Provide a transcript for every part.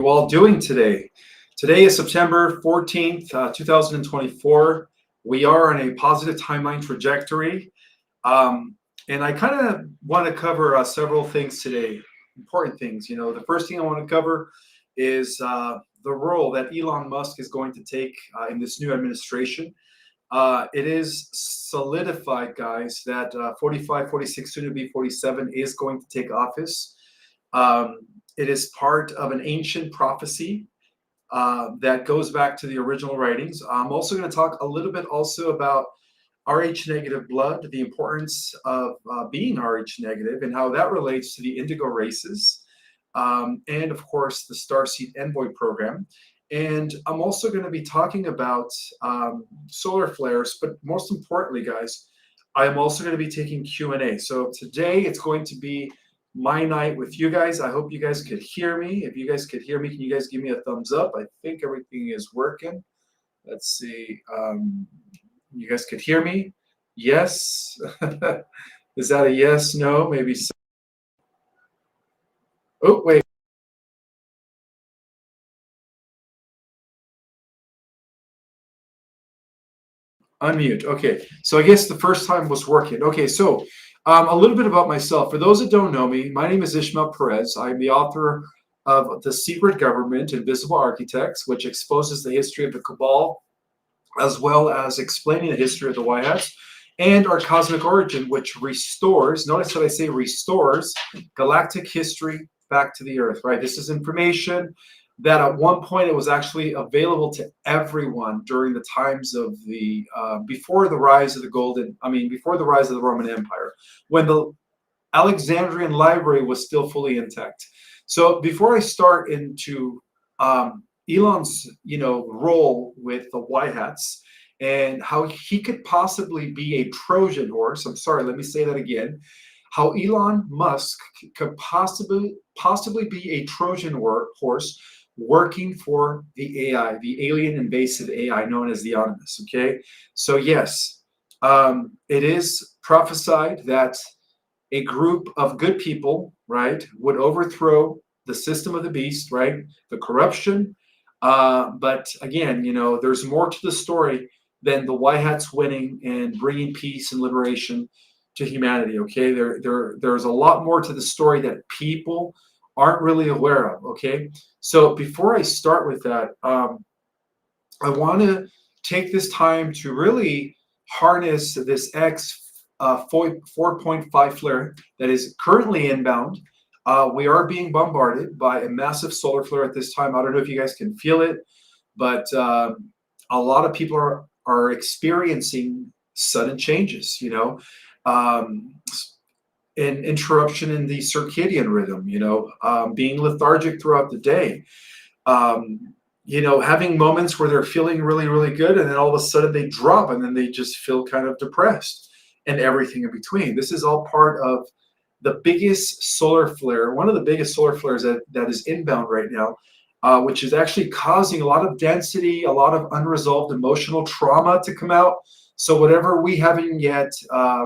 You all doing today? Today is September 14th, 2024. We are on a positive timeline trajectory. And I kind of want to cover several things today, important things. The first thing I want to cover is the role that Elon Musk is going to take in this new administration. It is solidified, guys, that 45, 46, soon to be 47 is going to take office. It is part of an ancient prophecy that goes back to the original writings. I'm also going to talk a little bit also about Rh negative blood, the importance of being Rh negative and how that relates to the indigo races, and of course the Starseed Envoy program. And I'm also going to be talking about solar flares, but most importantly, guys, I am also going to be taking Q&A. So today it's going to be my night with you guys. I hope you guys could hear me. If you guys could hear me, can you guys give me a thumbs up? I think everything is working. Let's see. You guys could hear me? Yes. Is that a yes? No? Maybe so. Oh, wait. Unmute. Okay. So I guess the first time was working. Okay. So a little bit about myself. For those that don't know me, my name is Ishmael Perez. I'm the author of The Secret Government, Invisible Architects, which exposes the history of the Cabal, as well as explaining the history of the White Hats, and Our Cosmic Origin, which restores, notice that I say restores, galactic history back to the Earth, right? This is information that at one point it was actually available to everyone during the times of the, before the rise of the before the rise of the Roman Empire, when the Alexandrian library was still fully intact. So before I start into Elon's, role with the White Hats and how he could possibly be a Trojan horse. I'm sorry, let me say that again. How Elon Musk could possibly be a Trojan horse working for the AI, the alien invasive AI known as the Animus. Okay, so yes, it is prophesied that a group of good people, right, would overthrow the system of the beast, right, the corruption. But again, there's more to the story than the White Hats winning and bringing peace and liberation to humanity. Okay, there's a lot more to the story that people aren't really aware of. Okay, so before I start with that, I want to take this time to really harness this X 4.5 flare that is currently inbound. We are being bombarded by a massive solar flare at this time. I don't know if you guys can feel it, but a lot of people are experiencing sudden changes, an interruption in the circadian rhythm, being lethargic throughout the day, having moments where they're feeling really, really good, and then all of a sudden they drop and then they just feel kind of depressed and everything in between. This is all part of the biggest solar flare, one of the biggest solar flares that is inbound right now, which is actually causing a lot of density, a lot of unresolved emotional trauma to come out. So whatever we haven't yet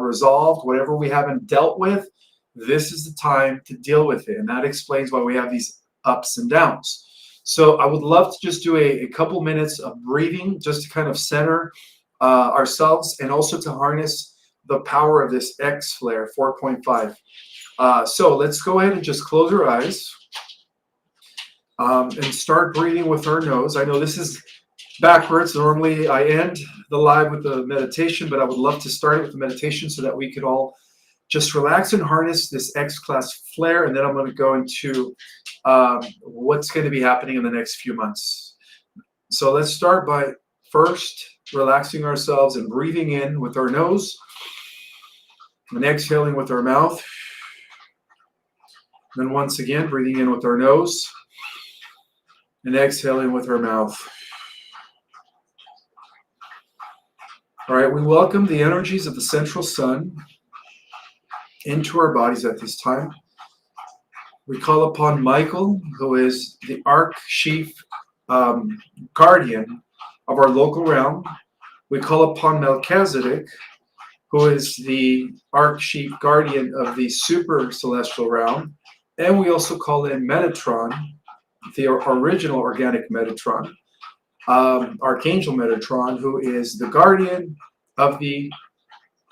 resolved, whatever we haven't dealt with, this is the time to deal with it. And that explains why we have these ups and downs. So I would love to just do a couple minutes of breathing just to kind of center ourselves and also to harness the power of this X flare 4.5. So let's go ahead and just close our eyes and start breathing with our nose. I know this is backwards. Normally I end the live with the meditation, but I would love to start it with the meditation so that we could all just relax and harness this X-class flare. And then I'm going to go into what's going to be happening in the next few months. So let's start by first relaxing ourselves and breathing in with our nose and exhaling with our mouth. Then once again, breathing in with our nose and exhaling with our mouth. All right, we welcome the energies of the central sun into our bodies at this time. We call upon Michael, who is the Archchief Guardian of our local realm. We call upon Melchizedek, who is the Archchief Guardian of the super celestial realm. And we also call in Metatron the original organic Metatron, Archangel Metatron, who is the guardian of the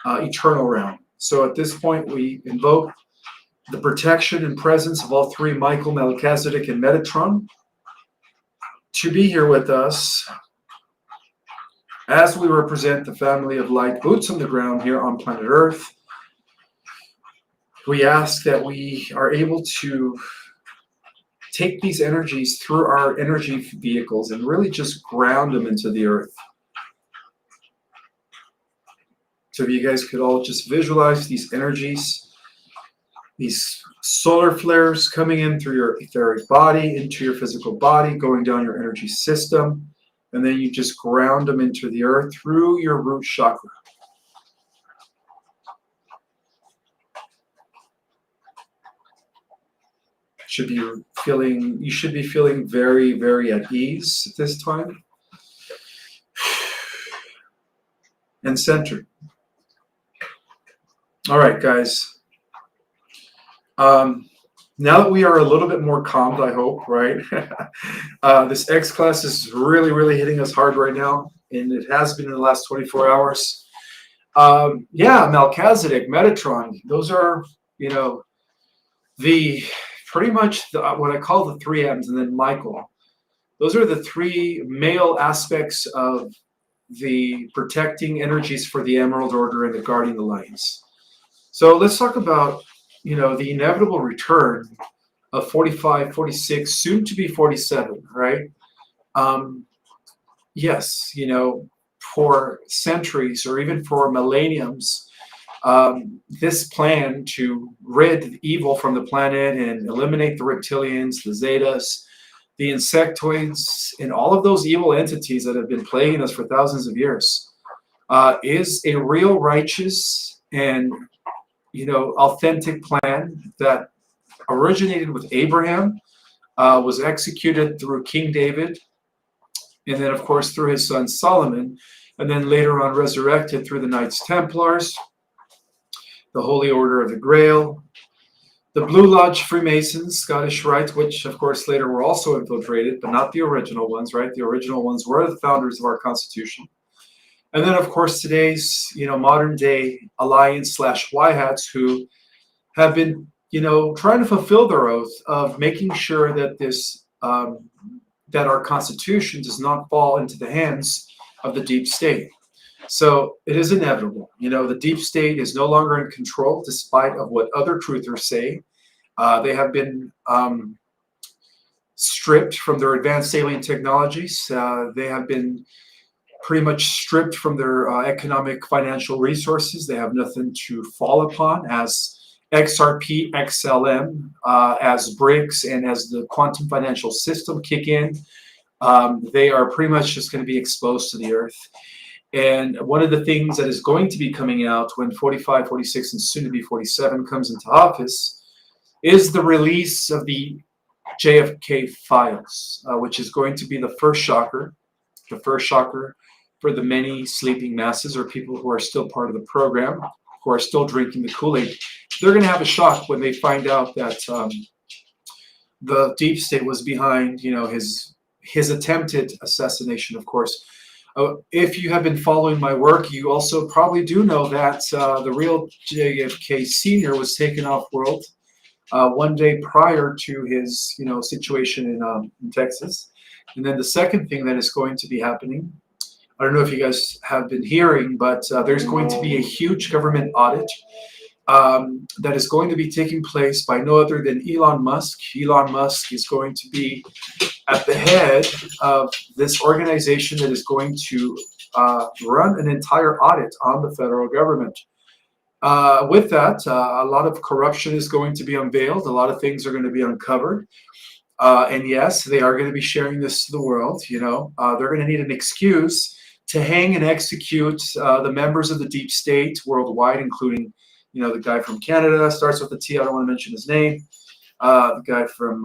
eternal realm. So at this point, we invoke the protection and presence of all three, Michael, Melchizedek, and Metatron, to be here with us as we represent the family of light, boots on the ground here on planet Earth. We ask that we are able to take these energies through our energy vehicles and really just ground them into the earth. So if you guys could all just visualize these energies, these solar flares coming in through your etheric body, into your physical body, going down your energy system, and then you just ground them into the earth through your root chakra. You should be feeling very, very at ease at this time. And centered. All right, guys. Now that we are a little bit more calmed, I hope, right? This X class is really, really hitting us hard right now, and it has been in the last 24 hours. Yeah, Melchizedek, Metatron, those are, the pretty much what I call the three M's, and then Michael. Those are the three male aspects of the protecting energies for the Emerald Order and the Guardian Alliance. So let's talk about, the inevitable return of 45, 46, soon to be 47, right? Yes, for centuries or even for millenniums, this plan to rid evil from the planet and eliminate the reptilians, the Zetas, the insectoids, and all of those evil entities that have been plaguing us for thousands of years is a real righteous and authentic plan that originated with Abraham, was executed through King David, and then of course through his son Solomon, and then later on resurrected through the Knights Templars, the Holy Order of the Grail, the Blue Lodge Freemasons, Scottish Rites, which of course later were also infiltrated, but not the original ones, right? The original ones were the founders of our Constitution. And then of course today's, modern day Alliance / Y hats who have been, trying to fulfill their oath of making sure that this, that our Constitution does not fall into the hands of the deep state. So it is inevitable. The deep state is no longer in control, despite of what other truthers say. They have been stripped from their advanced alien technologies. They have been pretty much stripped from their economic financial resources. They have nothing to fall upon as XRP, XLM, as BRICS, and as the quantum financial system kick in. They are pretty much just going to be exposed to the earth. And one of the things that is going to be coming out when 45, 46, and soon to be 47 comes into office is the release of the JFK files, which is going to be the first shocker for the many sleeping masses or people who are still part of the program, who are still drinking the Kool-Aid. They're going to have a shock when they find out that the deep state was behind, his attempted assassination, of course. If you have been following my work, you also probably do know that the real JFK Sr. was taken off world one day prior to his, situation in Texas. And then the second thing that is going to be happening, I don't know if you guys have been hearing, but there's going to be a huge government audit that is going to be taking place by no other than Elon Musk. Elon Musk is going to be at the head of this organization that is going to run an entire audit on the federal government. With that, a lot of corruption is going to be unveiled. A lot of things are going to be uncovered. And yes, they are going to be sharing this to the world. They're going to need an excuse to hang and execute the members of the deep state worldwide, including, the guy from Canada, starts with a T. I don't want to mention his name. The guy from,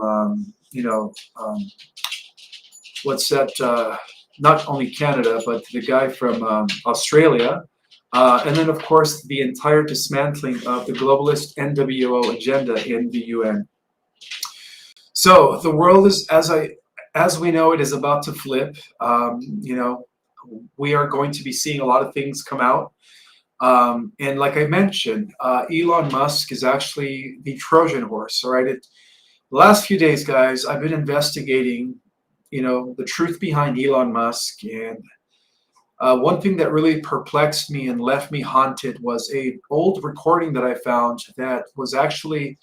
what's that? Not only Canada, but the guy from Australia. And then, of course, the entire dismantling of the globalist NWO agenda in the UN. So the world is, as we know, it is about to flip. We are going to be seeing a lot of things come out. And like I mentioned, Elon Musk is actually the Trojan horse. All right. The last few days, guys, I've been investigating, the truth behind Elon Musk. And one thing that really perplexed me and left me haunted was a old recording that I found that was actually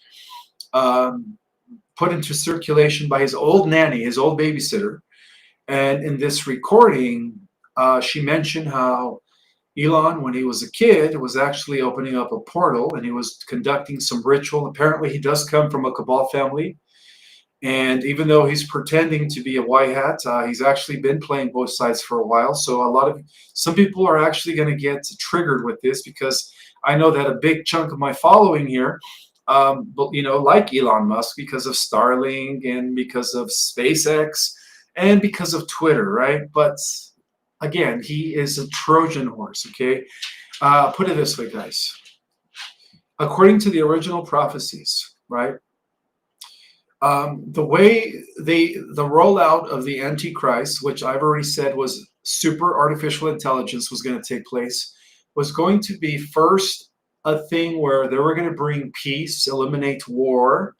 put into circulation by his old nanny, his old babysitter. And in this recording, she mentioned how Elon, when he was a kid, was actually opening up a portal and he was conducting some ritual. Apparently, he does come from a Cabal family. And even though he's pretending to be a white hat, he's actually been playing both sides for a while. So some people are actually going to get triggered with this, because I know that a big chunk of my following here, but like Elon Musk, because of Starlink and because of SpaceX and because of Twitter, right? But again, he is a Trojan horse. Okay, put it this way, guys. According to the original prophecies, right? The way the rollout of the Antichrist, which I've already said was super artificial intelligence, was going to take place, was going to be first a thing where they were going to bring peace, eliminate war,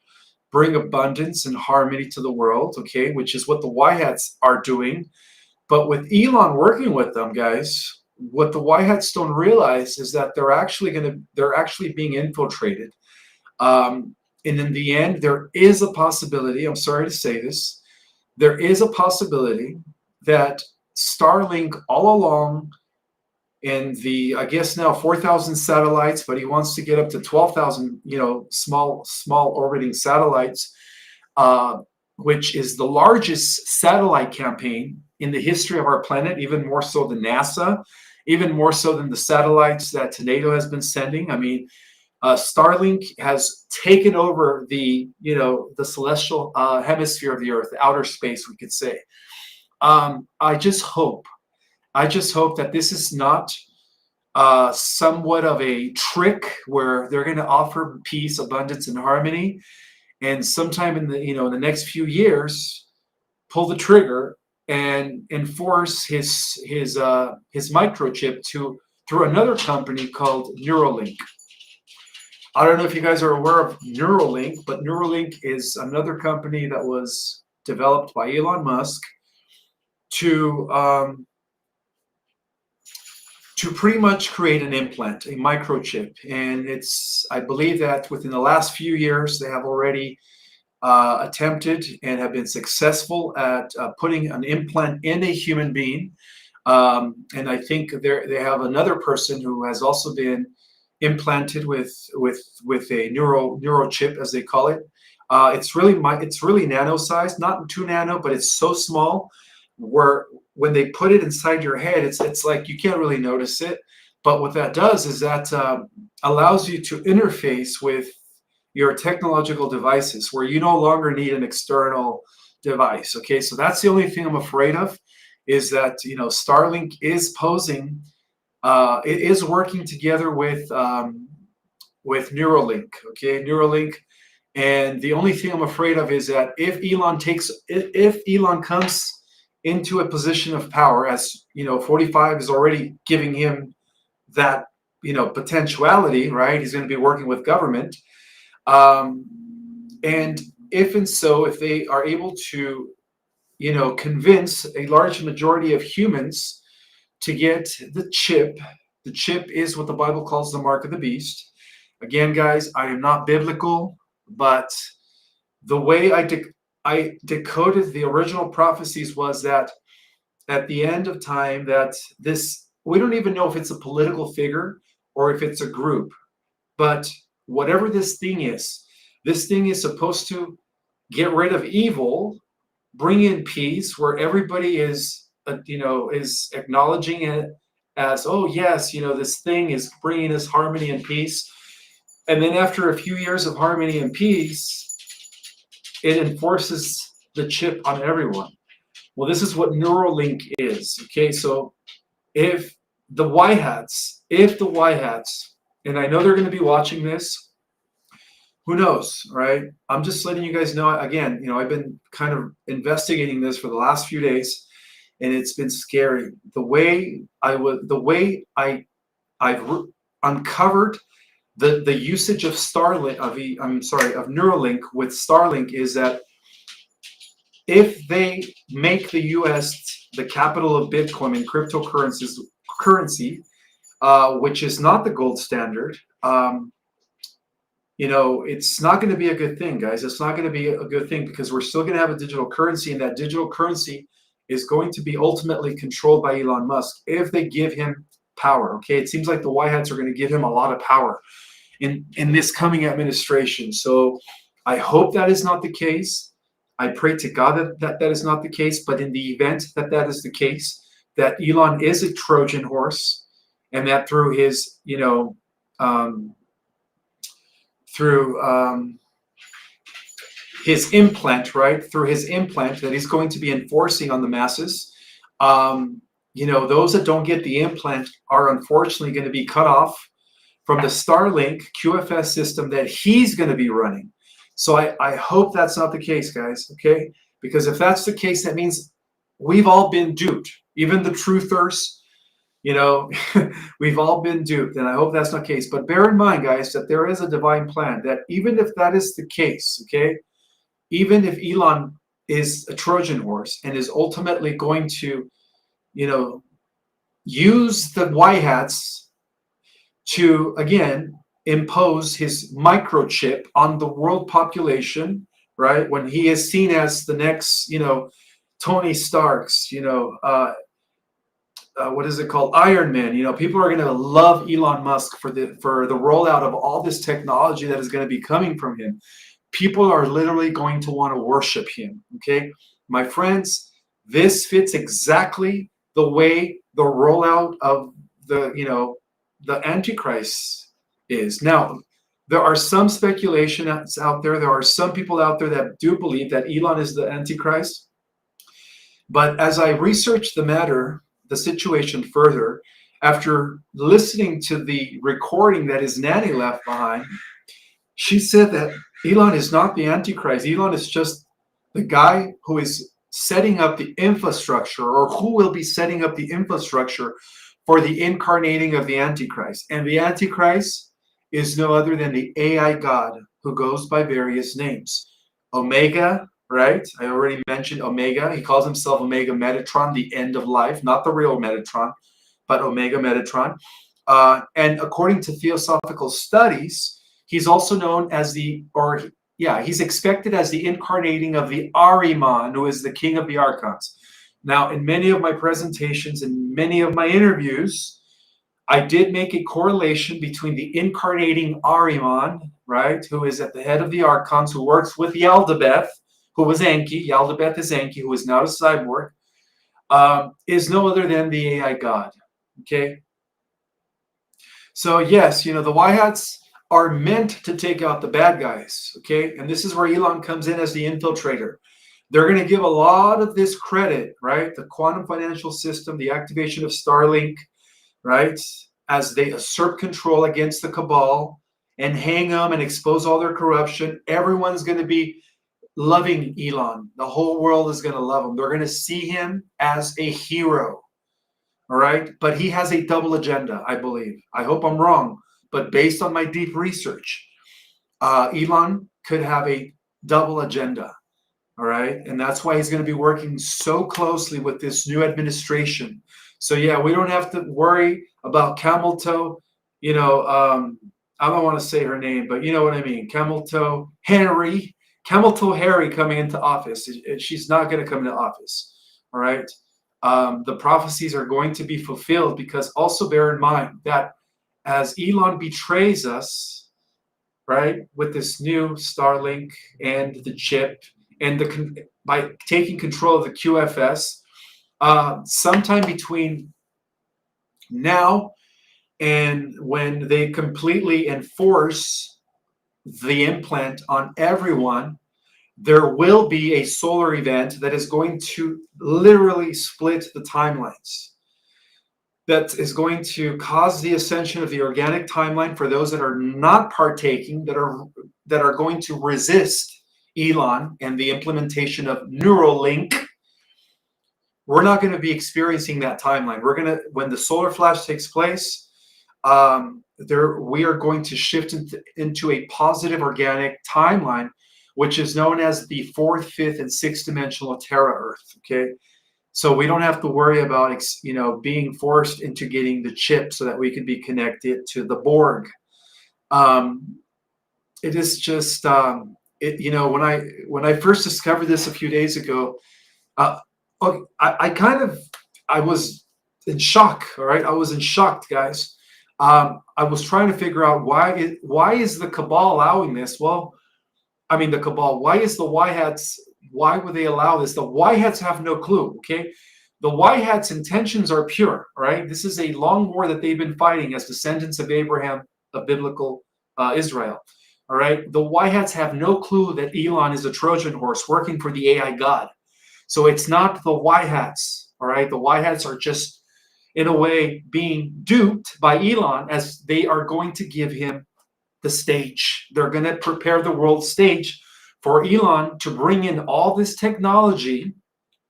bring abundance and harmony to the world, okay, which is what the White Hats are doing. But with Elon working with them, guys, what the White Hats don't realize is that they're actually being infiltrated. And in the end, there is a possibility, I'm sorry to say this, there is a possibility that Starlink all along in the, I guess now 4,000 satellites, but he wants to get up to 12,000, small orbiting satellites, which is the largest satellite campaign in the history of our planet, even more so than NASA, even more so than the satellites that NATO has been sending. I mean, Starlink has taken over the celestial hemisphere of the Earth, outer space, we could say. I just hope that this is not somewhat of a trick where they're going to offer peace, abundance, and harmony, and sometime in the next few years, pull the trigger and enforce his microchip through another company called Neuralink. I don't know if you guys are aware of Neuralink, but Neuralink is another company that was developed by Elon Musk to pretty much create an implant, a microchip. And I believe that within the last few years, they have already attempted and have been successful at putting an implant in a human being. And I think they have another person who has also been implanted with a neural chip, as they call it. It's really nano sized, not too nano, but it's so small where when they put it inside your head, it's like you can't really notice it. But what that does is that allows you to interface with your technological devices, where you no longer need an external device. Okay, so that's the only thing I'm afraid of, is that Starlink is posing. It is working together with Neuralink, okay, Neuralink, and the only thing I'm afraid of is that if Elon comes into a position of power, as 45 is already giving him that potentiality, right? He's going to be working with government, and if they are able to convince a large majority of humans to get the chip. The chip is what the Bible calls the mark of the beast. Again, guys, I am not biblical, but the way I decoded the original prophecies was that at the end of time, that we don't even know if it's a political figure or if it's a group, but whatever this thing is supposed to get rid of evil, bring in peace, where everybody is acknowledging it as, oh yes, this thing is bringing us harmony and peace. And then after a few years of harmony and peace, it enforces the chip on everyone. Well, this is what Neuralink is. Okay, so if the White Hats, and I know they're going to be watching this, who knows, right? I'm just letting you guys know. Again, I've been kind of investigating this for the last few days, and it's been scary. I've uncovered the usage of Starlink of Neuralink with Starlink is that if they make the U.S. the capital of Bitcoin and currency, which is not the gold standard, it's not going to be a good thing, guys. It's not going to be a good thing because we're still going to have a digital currency, and that digital currency is going to be ultimately controlled by Elon Musk if they give him power. Okay, it seems like the White Hats are going to give him a lot of power in this coming administration. So I hope that is not the case. I pray to God that is not the case. But in the event that that is the case, that Elon is a Trojan horse, and that through his, through his implant, right? Through his implant that he's going to be enforcing on the masses. Those that don't get the implant are unfortunately going to be cut off from the Starlink QFS system that he's going to be running. So I hope that's not the case, guys, okay? Because if that's the case, that means we've all been duped. Even the truthers, we've all been duped, and I hope that's not the case. But bear in mind, guys, that there is a divine plan, that even if that is the case, okay, even if Elon is a Trojan horse and is ultimately going to, use the White Hats to, again, impose his microchip on the world population, right? When he is seen as the next, Tony Starks, what is it called? Iron Man. People are going to love Elon Musk for the rollout of all this technology that is going to be coming from him. People are literally going to want to worship him. Okay, my friends, this fits exactly the way the rollout of the Antichrist is. Now, there are some speculations out there. There are some people out there that do believe that Elon is the Antichrist. But as I researched the situation further, after listening to the recording that his nanny left behind, she said that Elon is not the Antichrist. Elon is just the guy who is setting up the infrastructure, or who will be setting up the infrastructure for the incarnating of the Antichrist. And the Antichrist is no other than the AI God who goes by various names. Omega, right? I already mentioned Omega. He calls himself Omega Metatron, the end of life, not the real Metatron, but Omega Metatron. And according to theosophical studies, he's also known as he's expected as the incarnating of the Ahriman, who is the king of the archons. Now, in many of my presentations and many of my interviews, I did make a correlation between the incarnating Ahriman, right, who is at the head of the archons, who works with Yaldabaoth, who was Enki. Yaldabaoth is Enki, who is now a cyborg, is no other than the AI God. Okay? So, yes, the White Hats are meant to take out the bad guys. Okay? And this is where Elon comes in as the infiltrator. They're going to give a lot of this credit, right? The quantum financial system, the activation of Starlink, right? As they assert control against the cabal and hang them and expose all their corruption. Everyone's going to be loving Elon. The whole world is going to love him. They're going to see him as a hero. All right? But he has a double agenda, I believe. I hope I'm wrong. But based on my deep research, Elon could have a double agenda. All right. And that's why he's going to be working so closely with this new administration. So, yeah, we don't have to worry about Camel Toe. I don't want to say her name, but you know what I mean. Camel Toe Harry coming into office. She's not going to come into office. All right. The prophecies are going to be fulfilled, because also bear in mind that as Elon betrays us, right, with this new Starlink and the chip, and by taking control of the QFS, sometime between now and when they completely enforce the implant on everyone, there will be a solar event that is going to literally split the timelines. That is going to cause the ascension of the organic timeline for those that are not partaking, that are that are going to resist Elon and the implementation of Neuralink, we're not going to be experiencing that timeline. We're going to, when the solar flash takes place, we are going to shift into a positive organic timeline, which is known as the fourth, fifth, and sixth dimensional Terra Earth. Okay, so we don't have to worry about being forced into getting the chip so that we can be connected to the Borg. It is just when I first discovered this a few days ago, I was in shock. All right, I was in shock, guys. I was trying to figure out why is the cabal allowing this? Well, I mean the cabal. Why is the white hats? Why would they allow this? The white hats have no clue. Okay, the white hats' intentions are pure. All right, this is a long war that they've been fighting as descendants of Abraham, of biblical Israel. All right, the white hats have no clue that Elon is a Trojan horse working for the AI god. So it's not the white hats. All right, the white hats are just, in a way, being duped by Elon, as they are going to give him the stage. They're going to prepare the world stage for Elon to bring in all this technology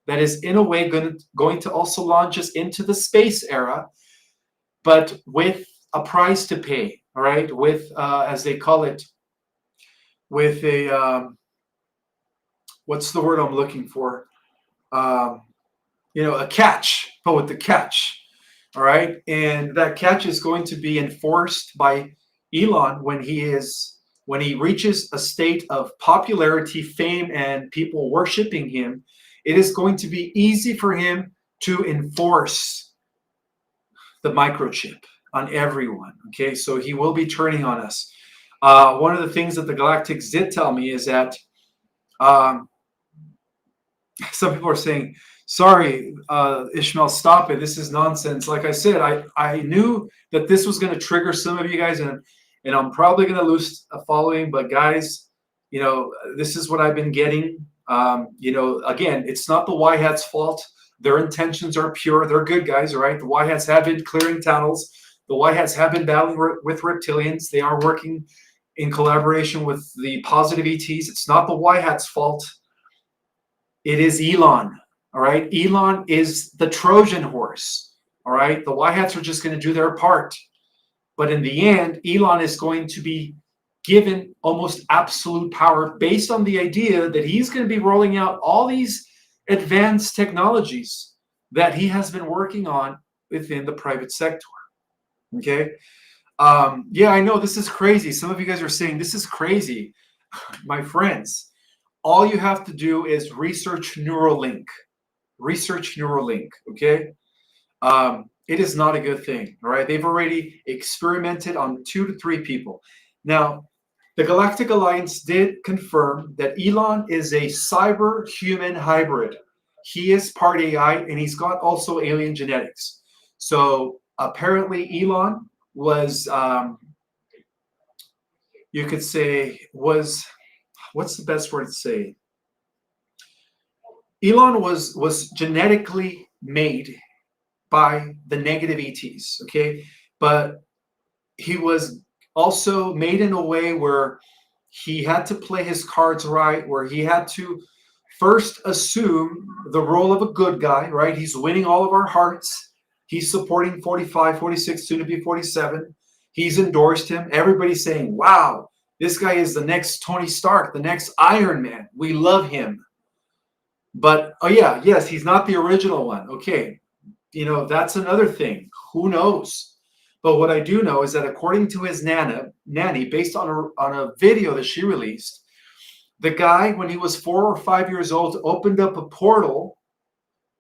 that is, in a way, going to also launch us into the space era, but with a price to pay. All right, with as they call it, with a what's the word I'm looking for? A catch, but with the catch. All right, and that catch is going to be enforced by Elon when he reaches a state of popularity, fame, and people worshiping him. It is going to be easy for him to enforce the microchip on everyone. Okay, so he will be turning on us. One of the things that the Galactics did tell me is that some people are saying, sorry, Ishmael, stop it. This is nonsense. Like I said, I knew that this was going to trigger some of you guys, and I'm probably going to lose a following. But guys, this is what I've been getting. Again, it's not the white hats' fault. Their intentions are pure. They're good guys, right? The white hats have been clearing tunnels. The white hats have been battling with reptilians. They are working in collaboration with the positive ETs. It's not the white hats' fault. It is Elon. All right. Elon is the Trojan horse. All right. The white hats are just going to do their part. But in the end, Elon is going to be given almost absolute power based on the idea that he's going to be rolling out all these advanced technologies that he has been working on within the private sector. Okay. Yeah, I know this is crazy. Some of you guys are saying this is crazy. My friends, all you have to do is research Neuralink. Research Neuralink, okay? It is not a good thing, all right? They've already experimented on 2 to 3 people. Now, the Galactic Alliance did confirm that Elon is a cyber-human hybrid. He is part AI, and he's got also alien genetics. So apparently Elon was, you could say, what's the best word to say? Elon was genetically made by the negative ETs, okay? But he was also made in a way where he had to play his cards right, where he had to first assume the role of a good guy, right? He's winning all of our hearts. He's supporting 45, 46, soon to be 47. He's endorsed him. Everybody's saying, wow, this guy is the next Tony Stark, the next Iron Man. We love him. But, oh yeah, yes, he's not the original one. Okay, that's another thing. Who knows? But what I do know is that according to his nanny, based on a video that she released, the guy, when he was 4 or 5 years old, opened up a portal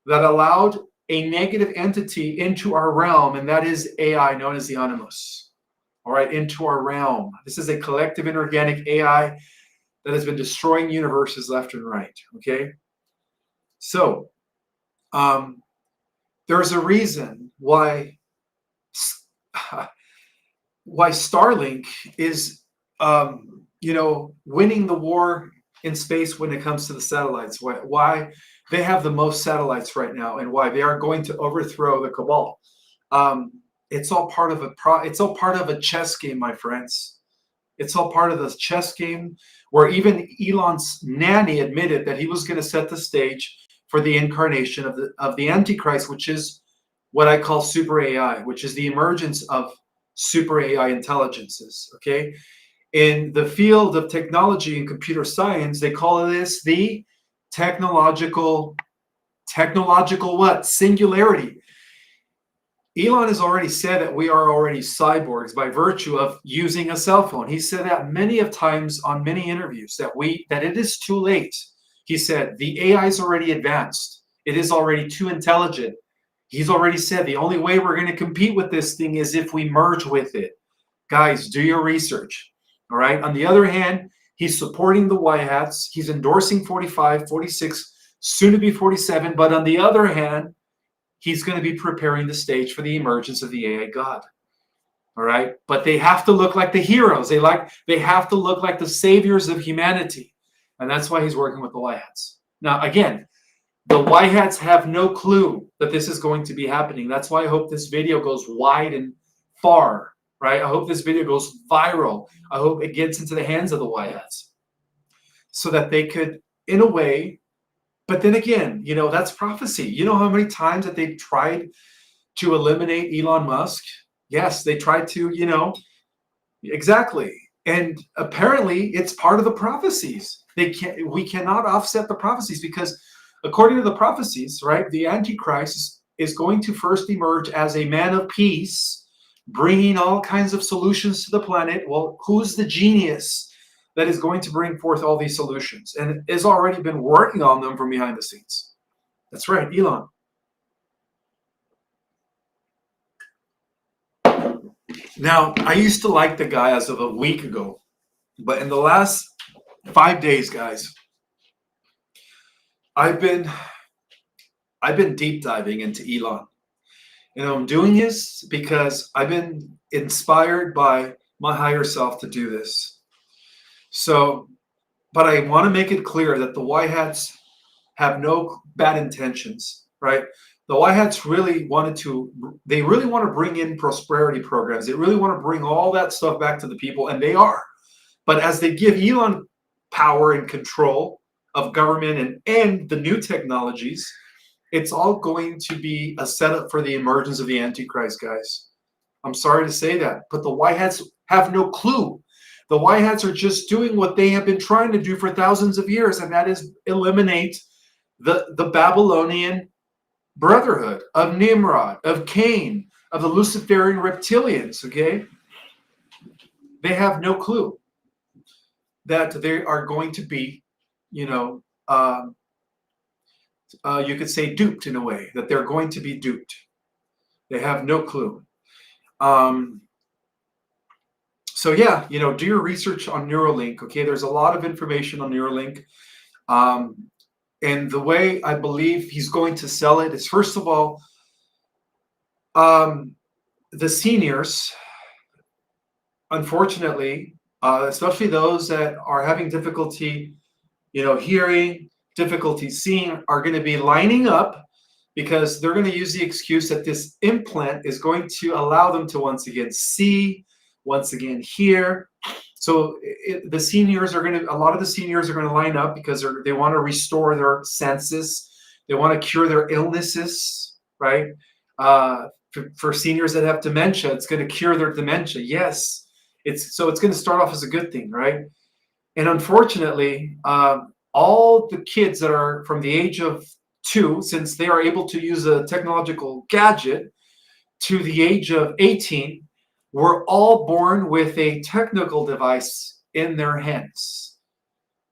that allowed a negative entity into our realm, and that is AI, known as the Animus. All right, into our realm. This is a collective inorganic AI that has been destroying universes left and right. Okay. So, there's a reason why Starlink is, winning the war in space when it comes to the satellites. Why they have the most satellites right now, and why they are going to overthrow the cabal. It's all part of a chess game, my friends. It's all part of the chess game, where even Elon's nanny admitted that he was going to set the stage for the incarnation of the Antichrist, which is what I call super AI, which is the emergence of super AI intelligences. Okay, in the field of technology and computer science, they call this the technological what? Singularity. Elon has already said that we are already cyborgs by virtue of using a cell phone. He said that many of times on many interviews that it is too late. He said the AI is already advanced. It is already too intelligent. He's already said the only way we're going to compete with this thing is if we merge with it. Guys, do your research. All right. On the other hand, he's supporting the white hats. He's endorsing 45, 46, soon to be 47. But on the other hand, he's going to be preparing the stage for the emergence of the AI God. All right. But they have to look like the heroes. They have to look like the saviors of humanity. And that's why he's working with the white hats. Now, again, the white hats have no clue that this is going to be happening. That's why I hope this video goes wide and far, right? I hope this video goes viral. I hope it gets into the hands of the white hats so that they could, in a way, but then again, that's prophecy. You know how many times that they've tried to eliminate Elon Musk? Yes, they tried to, exactly. And apparently it's part of the prophecies. We cannot offset the prophecies because according to the prophecies, right, the Antichrist is going to first emerge as a man of peace, bringing all kinds of solutions to the planet. Well, who's the genius that is going to bring forth all these solutions and has already been working on them from behind the scenes? That's right, Elon. Now, I used to like the guy as of a week ago, but in the last 5 days, guys, I've been deep diving into Elon. I'm doing this because I've been inspired by my higher self to do this. So, but I want to make it clear that the white hats have no bad intentions, right? The white hats really want to bring in prosperity programs. They really want to bring all that stuff back to the people, and they are. But as they give Elon power and control of government and the new technologies, it's all going to be a setup for the emergence of the Antichrist, guys. I'm sorry to say that, but the white hats have no clue. The white hats are just doing what they have been trying to do for thousands of years, and that is eliminate the Babylonian brotherhood of Nimrod, of Cain, of the Luciferian reptilians, okay? They have no clue that they are going to be, you could say duped in a way, that they're going to be duped. They have no clue. So yeah, do your research on Neuralink, okay? There's a lot of information on Neuralink. And the way I believe he's going to sell it is, first of all, the seniors, unfortunately, especially those that are having difficulty, hearing, difficulty seeing, are going to be lining up because they're going to use the excuse that this implant is going to allow them to once again see, once again hear. So a lot of the seniors are going to line up because they want to restore their senses. They want to cure their illnesses, right? For seniors that have dementia, it's going to cure their dementia. Yes, it's going to start off as a good thing, right? And unfortunately, all the kids that are from the age of 2, since they are able to use a technological gadget, to the age of 18, were all born with a technical device in their hands.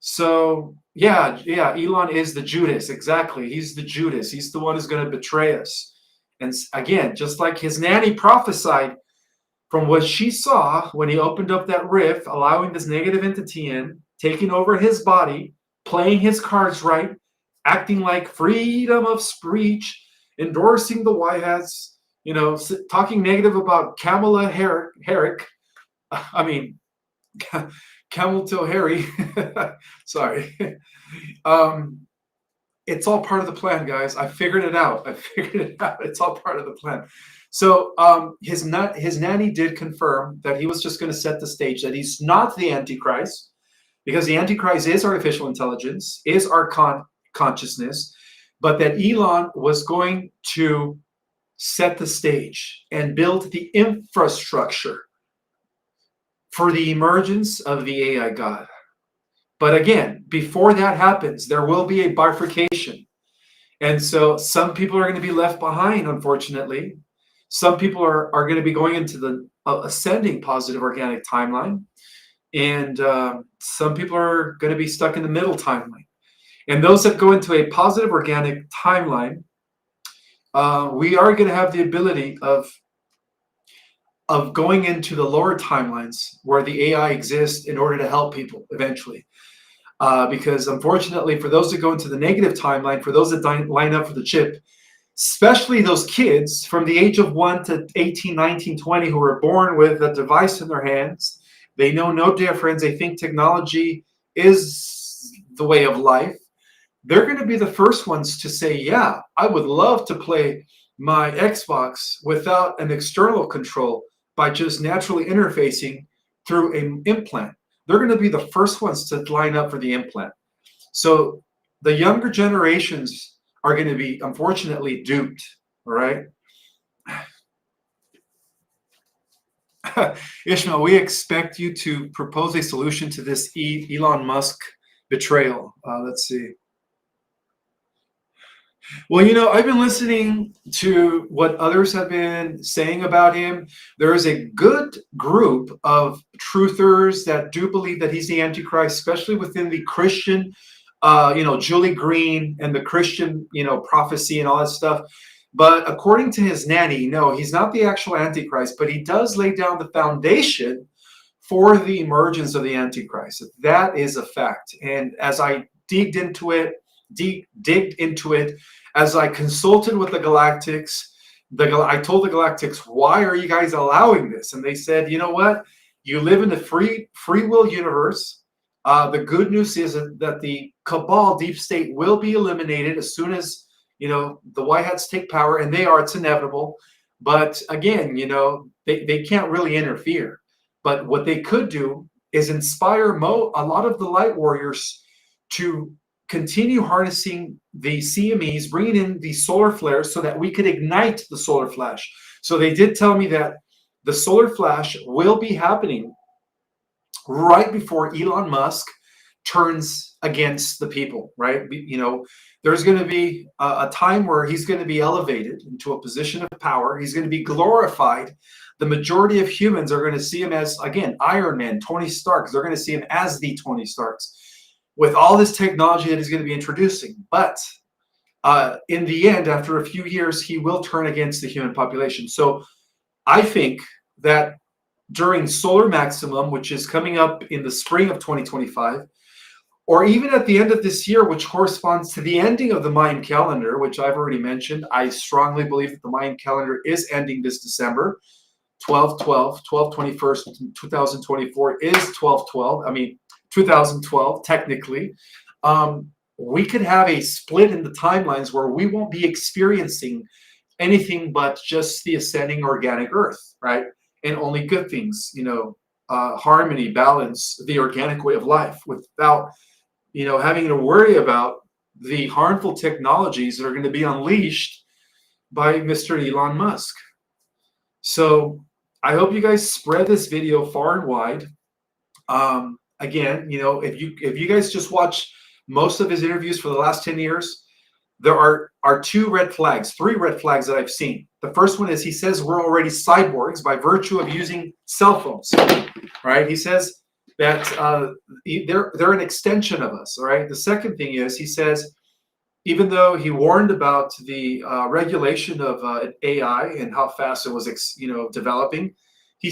So yeah, Elon is the Judas. Exactly. He's the Judas. He's the one who's going to betray us. And again, just like his nanny prophesied from what she saw when he opened up that rift, allowing this negative entity in, taking over his body, playing his cards right, acting like freedom of speech, endorsing the white hats, talking negative about Kamala Harris. I mean, Camel Toe Harry. Sorry. It's all part of the plan, guys. I figured it out. It's all part of the plan. So his nanny did confirm that he was just going to set the stage, that he's not the Antichrist, because the Antichrist is artificial intelligence, is our consciousness, but that Elon was going to set the stage and build the infrastructure for the emergence of the AI God. But again, before that happens, there will be a bifurcation. And so some people are going to be left behind, unfortunately. Some people are going to be going into the ascending positive organic timeline. And some people are going to be stuck in the middle timeline. And those that go into a positive organic timeline, we are going to have the ability of going into the lower timelines where the AI exists in order to help people eventually. Because unfortunately, for those that go into the negative timeline, for those that line up for the chip, especially those kids from the age of 1 to 18, 19, 20 who are born with a device in their hands, they know no difference. They think technology is the way of life. They're going to be the first ones to say, yeah, I would love to play my Xbox without an external control by just naturally interfacing through an implant. They're going to be the first ones to line up for the implant. So the younger generations are going to be, unfortunately, duped. All right. Ishmael, we expect you to propose a solution to this Elon Musk betrayal. Let's see. Well, I've been listening to what others have been saying about him. There is a good group of truthers that do believe that he's the Antichrist, especially within the Christian, Julie Green and the Christian, prophecy and all that stuff. But according to his nanny, no, he's not the actual Antichrist, but he does lay down the foundation for the emergence of the Antichrist. That is a fact. And as I digged into it, as I consulted with the Galactics, I told the Galactics, why are you guys allowing this? And they said, you know what? You live in a free will universe. The good news is that the cabal deep state will be eliminated as soon as, the White Hats take power, and it's inevitable. But again, they can't really interfere. But what they could do is inspire a lot of the light warriors to continue harnessing the CMEs, bringing in the solar flares so that we could ignite the solar flash. So they did tell me that the solar flash will be happening right before Elon Musk turns against the people, right? There's going to be a time where he's going to be elevated into a position of power. He's going to be glorified. The majority of humans are going to see him as, again, Iron Man, Tony Stark. They're going to see him as the Tony Starks, with all this technology that he's going to be introducing. But in the end, after a few years, he will turn against the human population. So I think that during solar maximum, which is coming up in the spring of 2025, or even at the end of this year, which corresponds to the ending of the Mayan calendar, which I've already mentioned, I strongly believe that the Mayan calendar is ending this December. 12/21st, 2024 is 12/12. I mean, 2012, technically. We could have a split in the timelines where we won't be experiencing anything but just the ascending organic earth, right? And only good things, harmony, balance, the organic way of life, without, having to worry about the harmful technologies that are going to be unleashed by Mr. Elon Musk. So I hope you guys spread this video far and wide. Again, if you guys just watch most of his interviews for the last 10 years, there are three red flags that I've seen. The first one is he says we're already cyborgs by virtue of using cell phones, right? He says that they're an extension of us, all right? The second thing is he says, even though he warned about the regulation of AI and how fast it was, developing, he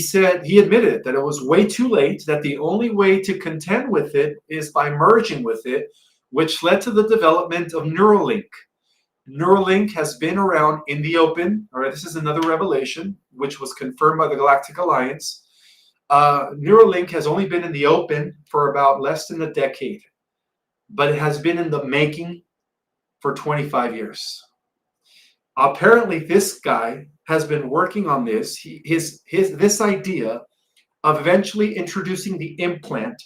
admitted that it was way too late, that the only way to contend with it is by merging with it, which led to the development of Neuralink. Neuralink has been around in the open. All right, this is another revelation, which was confirmed by the Galactic Alliance. Neuralink has only been in the open for about less than a decade, but it has been in the making for 25 years. Apparently, this guy has been working on this. This idea of eventually introducing the implant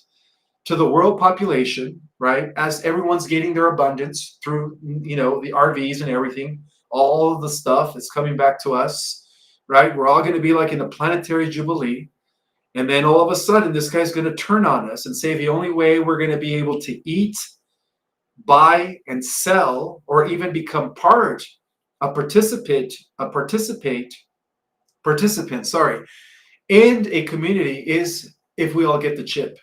to the world population, right? As everyone's getting their abundance through, the RVs and everything, all of the stuff is coming back to us, right? We're all going to be like in a planetary jubilee. And then all of a sudden, this guy's going to turn on us and say the only way we're going to be able to eat, buy, and sell, or even become participant, sorry, in a community is if we all get the chip.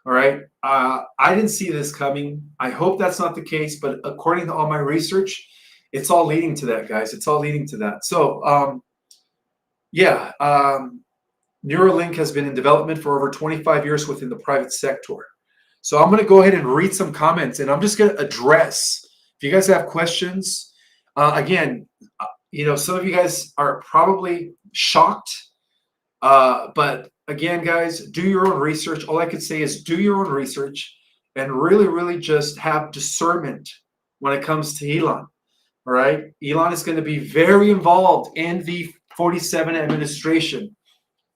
All right. I didn't see this coming. I hope that's not the case, but according to all my research, it's all leading to that, guys. It's all leading to that. So, Neuralink has been in development for over 25 years within the private sector. So I'm going to go ahead and read some comments, and I'm just going to address. If you guys have questions, again, some of you guys are probably shocked, but again, guys, do your own research. All I could say is do your own research and really, really just have discernment when it comes to Elon. All right. Elon is going to be very involved in the 47 administration.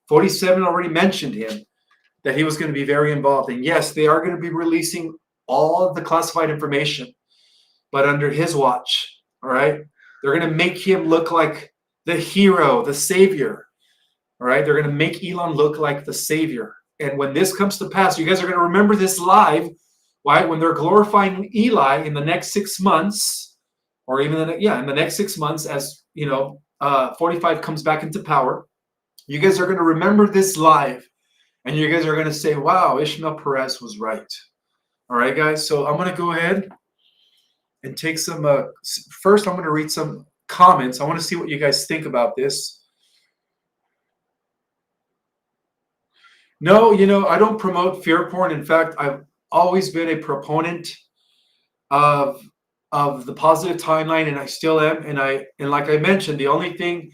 47 already mentioned him, that he was going to be very involved. And yes, they are going to be releasing all of the classified information, but under his watch. All right. They're going to make him look like the hero, the savior. All right, they're going to make Elon look like the savior. And when this comes to pass, you guys are going to remember this live, right? When they're glorifying Eli in the next 6 months, or even in the next 6 months, as 45 comes back into power, you guys are going to remember this live, and you guys are going to say, "Wow, Ishmael Perez was right." All right, guys. So I'm going to go ahead and take some. First, I'm going to read some comments. I want to see what you guys think about this. No, I don't promote fear porn. In fact, I've always been a proponent of the positive timeline, and I still am. And like I mentioned, the only thing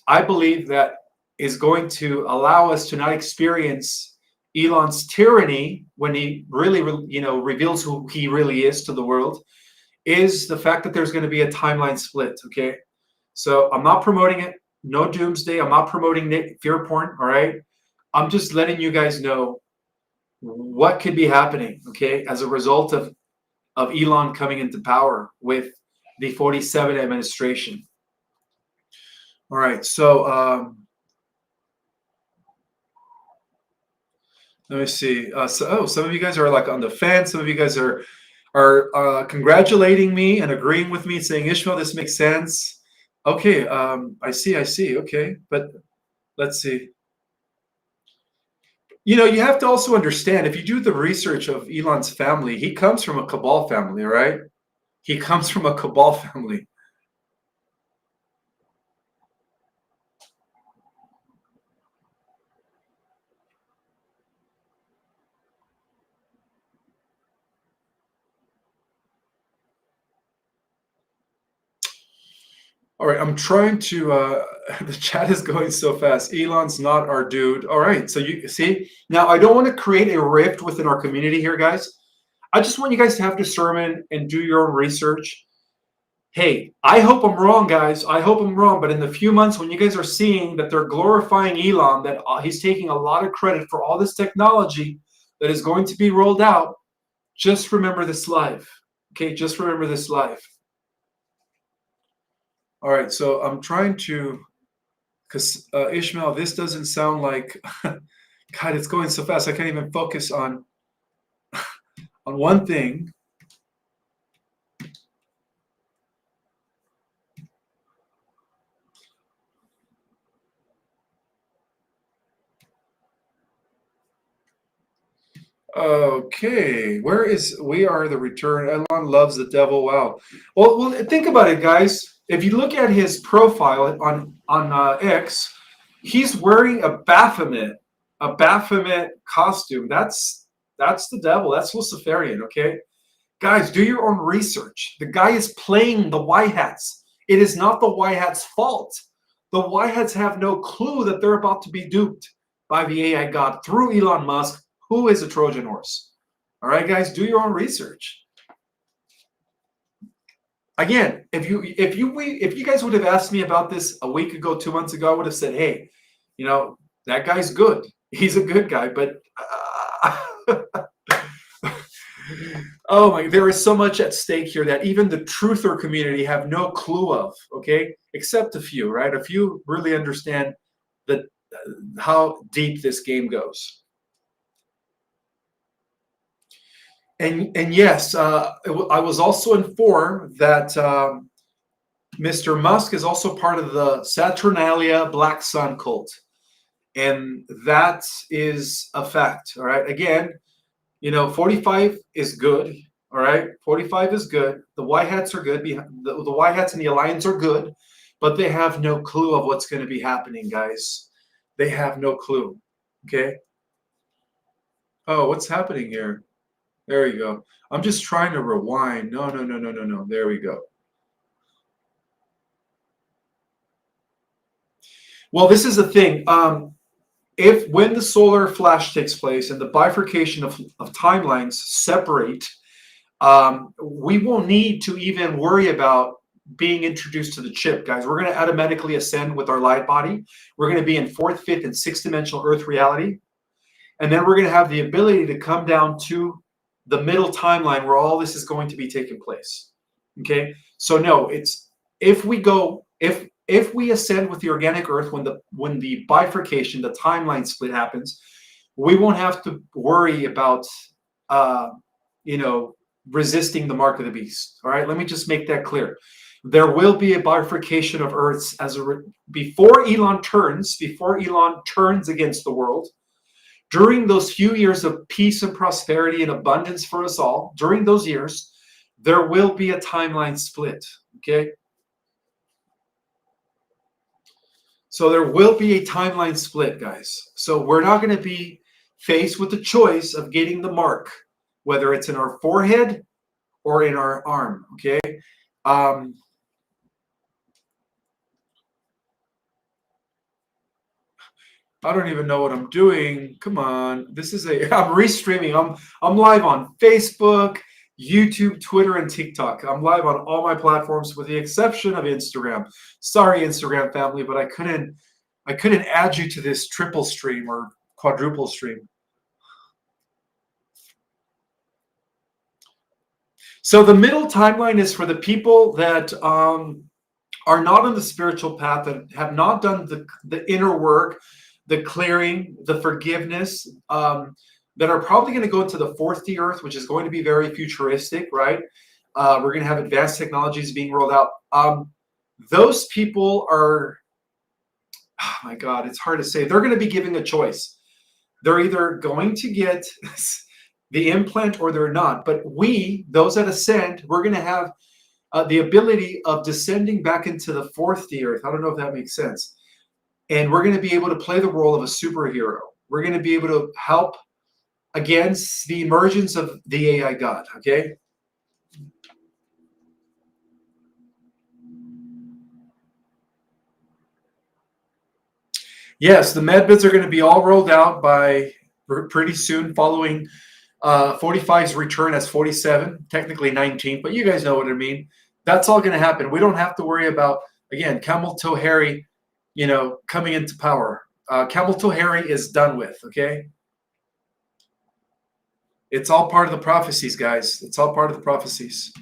I believe that is going to allow us to not experience Elon's tyranny when he really, reveals who he really is to the world is the fact that there's going to be a timeline split. Okay, so I'm not promoting it. No doomsday. I'm not promoting fear porn. All right. I'm just letting you guys know what could be happening, okay, as a result of Elon coming into power with the 47 administration. All right, so let me see. Some of you guys are like on the fence. Some of you guys are congratulating me and agreeing with me, saying, Ishmael, this makes sense. Okay, I see. Okay, but let's see. You have to also understand, if you do the research of Elon's family, he comes from a cabal family, right? He comes from a cabal family. All right, I'm trying to, the chat is going so fast. Elon's not our dude. All right, so you see, now I don't want to create a rift within our community here, guys. I just want you guys to have discernment and do your own research. Hey, I hope I'm wrong, guys. I hope I'm wrong, but in the few months when you guys are seeing that they're glorifying Elon, that he's taking a lot of credit for all this technology that is going to be rolled out, just remember this live. Okay, just remember this live. All right, so I'm trying to, because Ishmael, this doesn't sound like, God, it's going so fast. I can't even focus on one thing. Okay, where is we are the return? Elon loves the devil. Wow. Well, think about it, guys. If you look at his profile on X, he's wearing a Baphomet costume. That's the devil. That's Luciferian. Okay, guys, do your own research. The guy is playing the White Hats. It is not the White Hats' fault. The White Hats have no clue that they're about to be duped by the AI god through Elon Musk, who is a Trojan horse. All right, guys, do your own research. Again, if you guys would have asked me about this a week ago, 2 months ago, I would have said, hey, that guy's good. He's a good guy. But oh my, there is so much at stake here that even the truther community have no clue of, okay? Except a few, right? A few really understand that how deep this game goes. And yes, I was also informed that Mr. Musk is also part of the Saturnalia Black Sun cult. And that is a fact, all right? Again, 45 is good, all right? 45 is good. The white hats are good. The white hats and the alliance are good, but they have no clue of what's going to be happening, guys. They have no clue, okay? Oh, what's happening here? There you go. I'm just trying to rewind. No. There we go. Well, this is the thing. When the solar flash takes place and the bifurcation of timelines separate, we won't need to even worry about being introduced to the chip, guys. We're going to automatically ascend with our light body. We're going to be in fourth, fifth, and sixth dimensional Earth reality. And then we're going to have the ability to come down to the middle timeline where all this is going to be taking place. Okay? So no, it's if we ascend with the organic Earth when the bifurcation, the timeline split happens, we won't have to worry about resisting the mark of the beast. All right, let me just make that clear. There will be a bifurcation of Earths before Elon turns against the world. During those few years of peace and prosperity and abundance for us all, during those years, there will be a timeline split. Okay. So there will be a timeline split, guys. So we're not going to be faced with the choice of getting the mark, whether it's in our forehead or in our arm, okay? I don't even know what I'm doing. Come on. I'm restreaming. I'm live on Facebook, YouTube, Twitter, and TikTok. I'm live on all my platforms with the exception of Instagram. Sorry, Instagram family, but I couldn't add you to this triple stream or quadruple stream. So the middle timeline is for the people that are not on the spiritual path, that have not done the inner work, the clearing, the forgiveness, that are probably going to go into the 4th Earth, which is going to be very futuristic, right? We're going to have advanced technologies being rolled out. Those people are, oh my God, it's hard to say. They're going to be given a choice. They're either going to get the implant or they're not. But those that ascend, we're going to have the ability of descending back into the 4th Earth. I don't know if that makes sense. And we're going to be able to play the role of a superhero. We're going to be able to help against the emergence of the AI God, okay? Yes, the medbids are going to be all rolled out by pretty soon following 45's return as 47, technically 19, but you guys know what I mean. That's all going to happen. We don't have to worry about, again, Camel Toe Harry, coming into power. Camel Toe Harry is done with, okay? It's all part of the prophecies, guys. It's all part of the prophecies.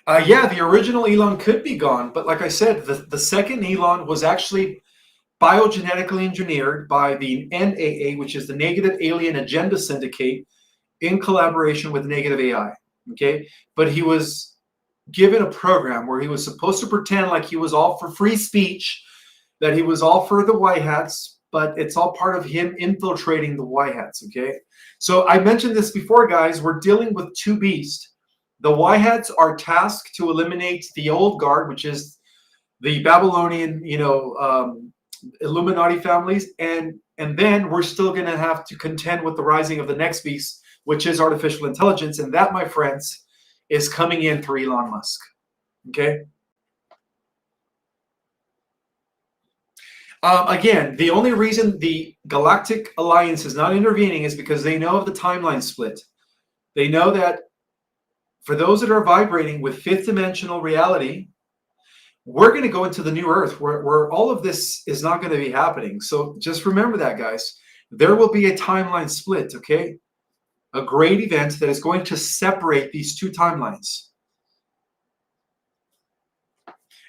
Yeah, the original Elon could be gone, but like I said, the second Elon was actually biogenetically engineered by the NAA, which is the Negative Alien Agenda Syndicate, in collaboration with Negative AI. Okay, but he was given a program where he was supposed to pretend like he was all for free speech, that he was all for the white hats, but it's all part of him infiltrating the white hats. Okay, so I mentioned this before, guys. We're dealing with two beasts. The white hats are tasked to eliminate the old guard, which is the Babylonian, Illuminati families, and then we're still going to have to contend with the rising of the next beast, which is artificial intelligence, and that, my friends, is coming in through Elon Musk. Okay. Again, the only reason the Galactic Alliance is not intervening is because they know of the timeline split. They know that for those that are vibrating with fifth dimensional reality, we're going to go into the new earth where all of this is not going to be happening. So just remember that, guys. There will be a timeline split, okay? A great event that is going to separate these two timelines.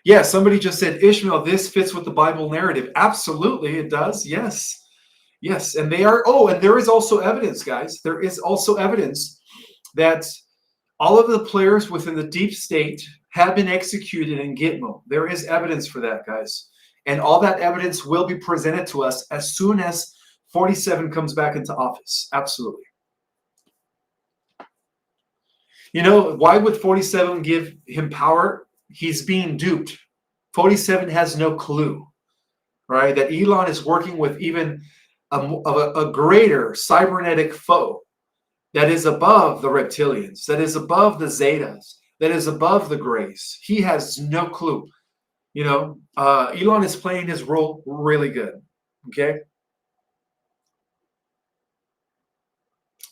Yeah, somebody just said, Ishmael, this fits with the Bible narrative. Absolutely, it does. Yes. Yes. And they are, and there is also evidence, guys. There is also evidence that all of the players within the deep state have been executed in Gitmo. There is evidence for that, guys. And all that evidence will be presented to us as soon as 47 comes back into office. Absolutely. You know, why would 47 give him power? He's being duped. 47 has no clue, right? That Elon is working with even a greater cybernetic foe that is above the reptilians, that is above the Zetas, that is above the Greys. He has no clue. You know, Elon is playing his role really good. Okay.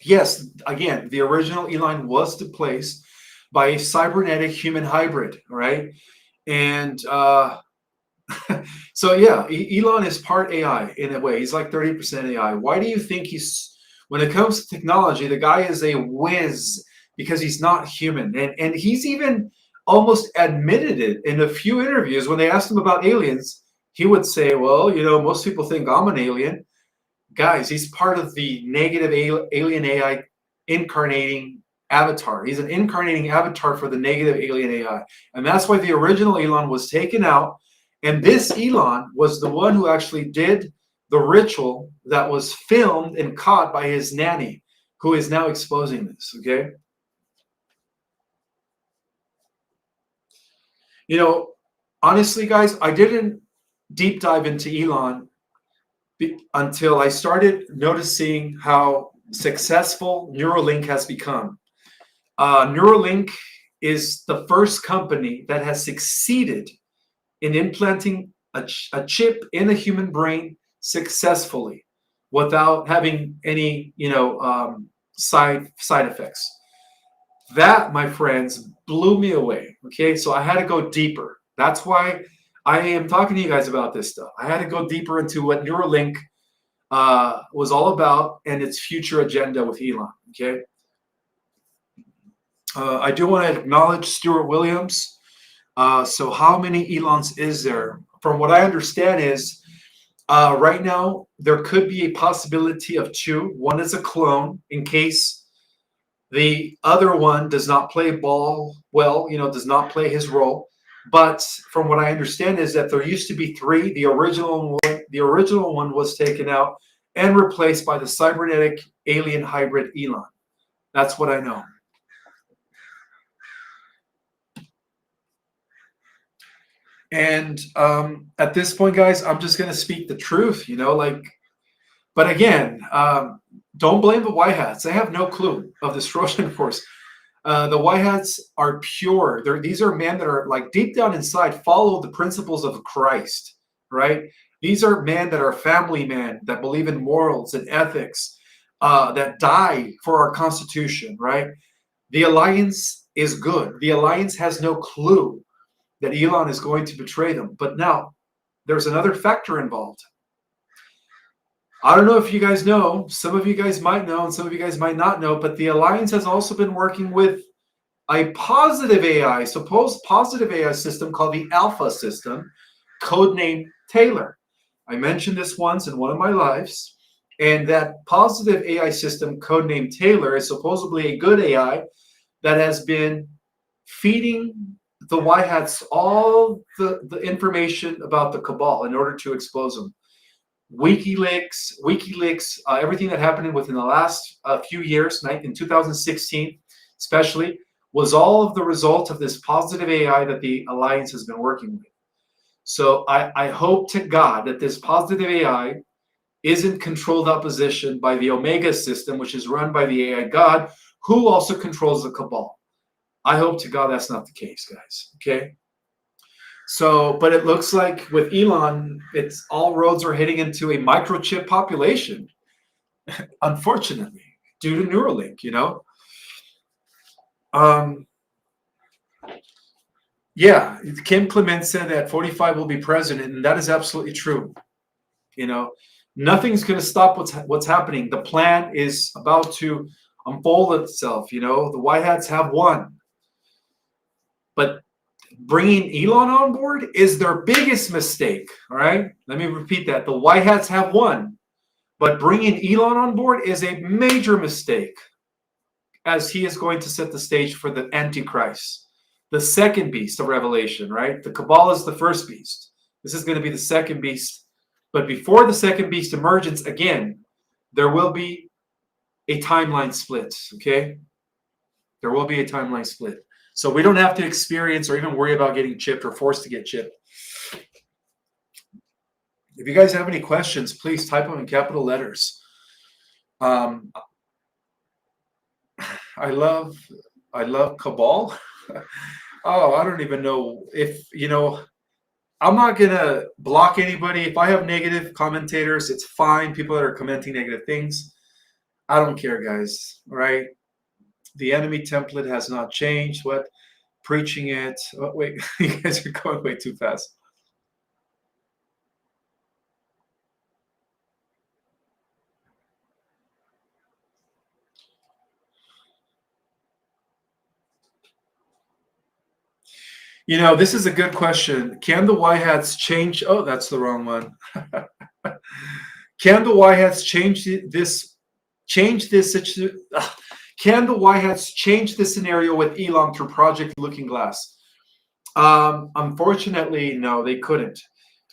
Yes, again, the original Elon was displaced by a cybernetic human hybrid, right? And so, yeah, Elon is part AI in a way. He's like 30% AI. Why do you think when it comes to technology, the guy is a whiz because he's not human. And he's even almost admitted it in a few interviews. When they asked him about aliens, he would say, well, you know, most people think I'm an alien. Guys, he's part of the negative alien AI incarnating avatar. He's an incarnating avatar for the negative alien AI. And that's why the original Elon was taken out. And this Elon was the one who actually did the ritual that was filmed and caught by his nanny, who is now exposing this, okay? You know, honestly, guys, I didn't deep dive into Elon until I started noticing how successful Neuralink has become. Neuralink is the first company that has succeeded in implanting a chip in the human brain successfully without having any, side effects. That, my friends, blew me away. Okay, so I had to go deeper. That's why I am talking to you guys about this stuff. I had to go deeper into what Neuralink was all about and its future agenda with Elon. Okay, I do want to acknowledge Stuart Williams. So how many Elons is there? From what I understand is right now there could be a possibility of two. One is a clone in case the other one does not play ball well, does not play his role. But from what I understand is that there used to be three. The original one was taken out and replaced by the cybernetic alien hybrid Elon. That's what I know. And at this point, guys, I'm just going to speak the truth, but again, don't blame the white hats. They have no clue of this Trojan horse. The white hats are pure. These are men that are like deep down inside follow the principles of Christ, right? These are men that are family men that believe in morals and ethics, that die for our Constitution, right? The alliance is good. The alliance has no clue that Elon is going to betray them. But now there's another factor involved. I don't know if you guys know, some of you guys might know and some of you guys might not know, but the Alliance has also been working with a positive AI, supposed positive AI system called the Alpha system, codenamed Taylor. I mentioned this once in one of my lives, and that positive AI system, codenamed Taylor, is supposedly a good AI that has been feeding the white hats all the information about the cabal in order to expose them. WikiLeaks, everything that happened within the last few years, in 2016 especially, was all of the result of this positive AI that the Alliance has been working with. So I hope to God that this positive AI isn't controlled opposition by the Omega system, which is run by the AI God, who also controls the cabal. I hope to God that's not the case, guys. Okay? So, but it looks like with Elon, it's all roads are heading into a microchip population, unfortunately, due to Neuralink, Um, yeah, Kim Clement said that 45 will be president, and that is absolutely true. You know, nothing's going to stop what's happening. The plan is about to unfold itself. You know, the White Hats have won, but bringing Elon on board is their biggest mistake. All right, let me repeat that: the White Hats have won, but bringing Elon on board is a major mistake, as he is going to set the stage for the Antichrist, the second beast of Revelation. Right, the Cabal is the first beast. This is going to be the second beast. But before the second beast emergence, again, there will be a timeline split, okay? There will be a timeline split. So we don't have to experience or even worry about getting chipped or forced to get chipped. If you guys have any questions, please type them in capital letters. I love Cabal. Oh, I don't even know if, you know, I'm not going to block anybody. If I have negative commentators, it's fine. People that are commenting negative things, I don't care, guys. All right? The enemy template has not changed. What? Preaching it. Oh, wait, you guys are going way too fast. You know, this is a good question. Can the White Hats change? Oh, that's the wrong one. Can the White Hats change this? Can the White Hats change this scenario with Elon through Project Looking Glass? Unfortunately, no, they couldn't.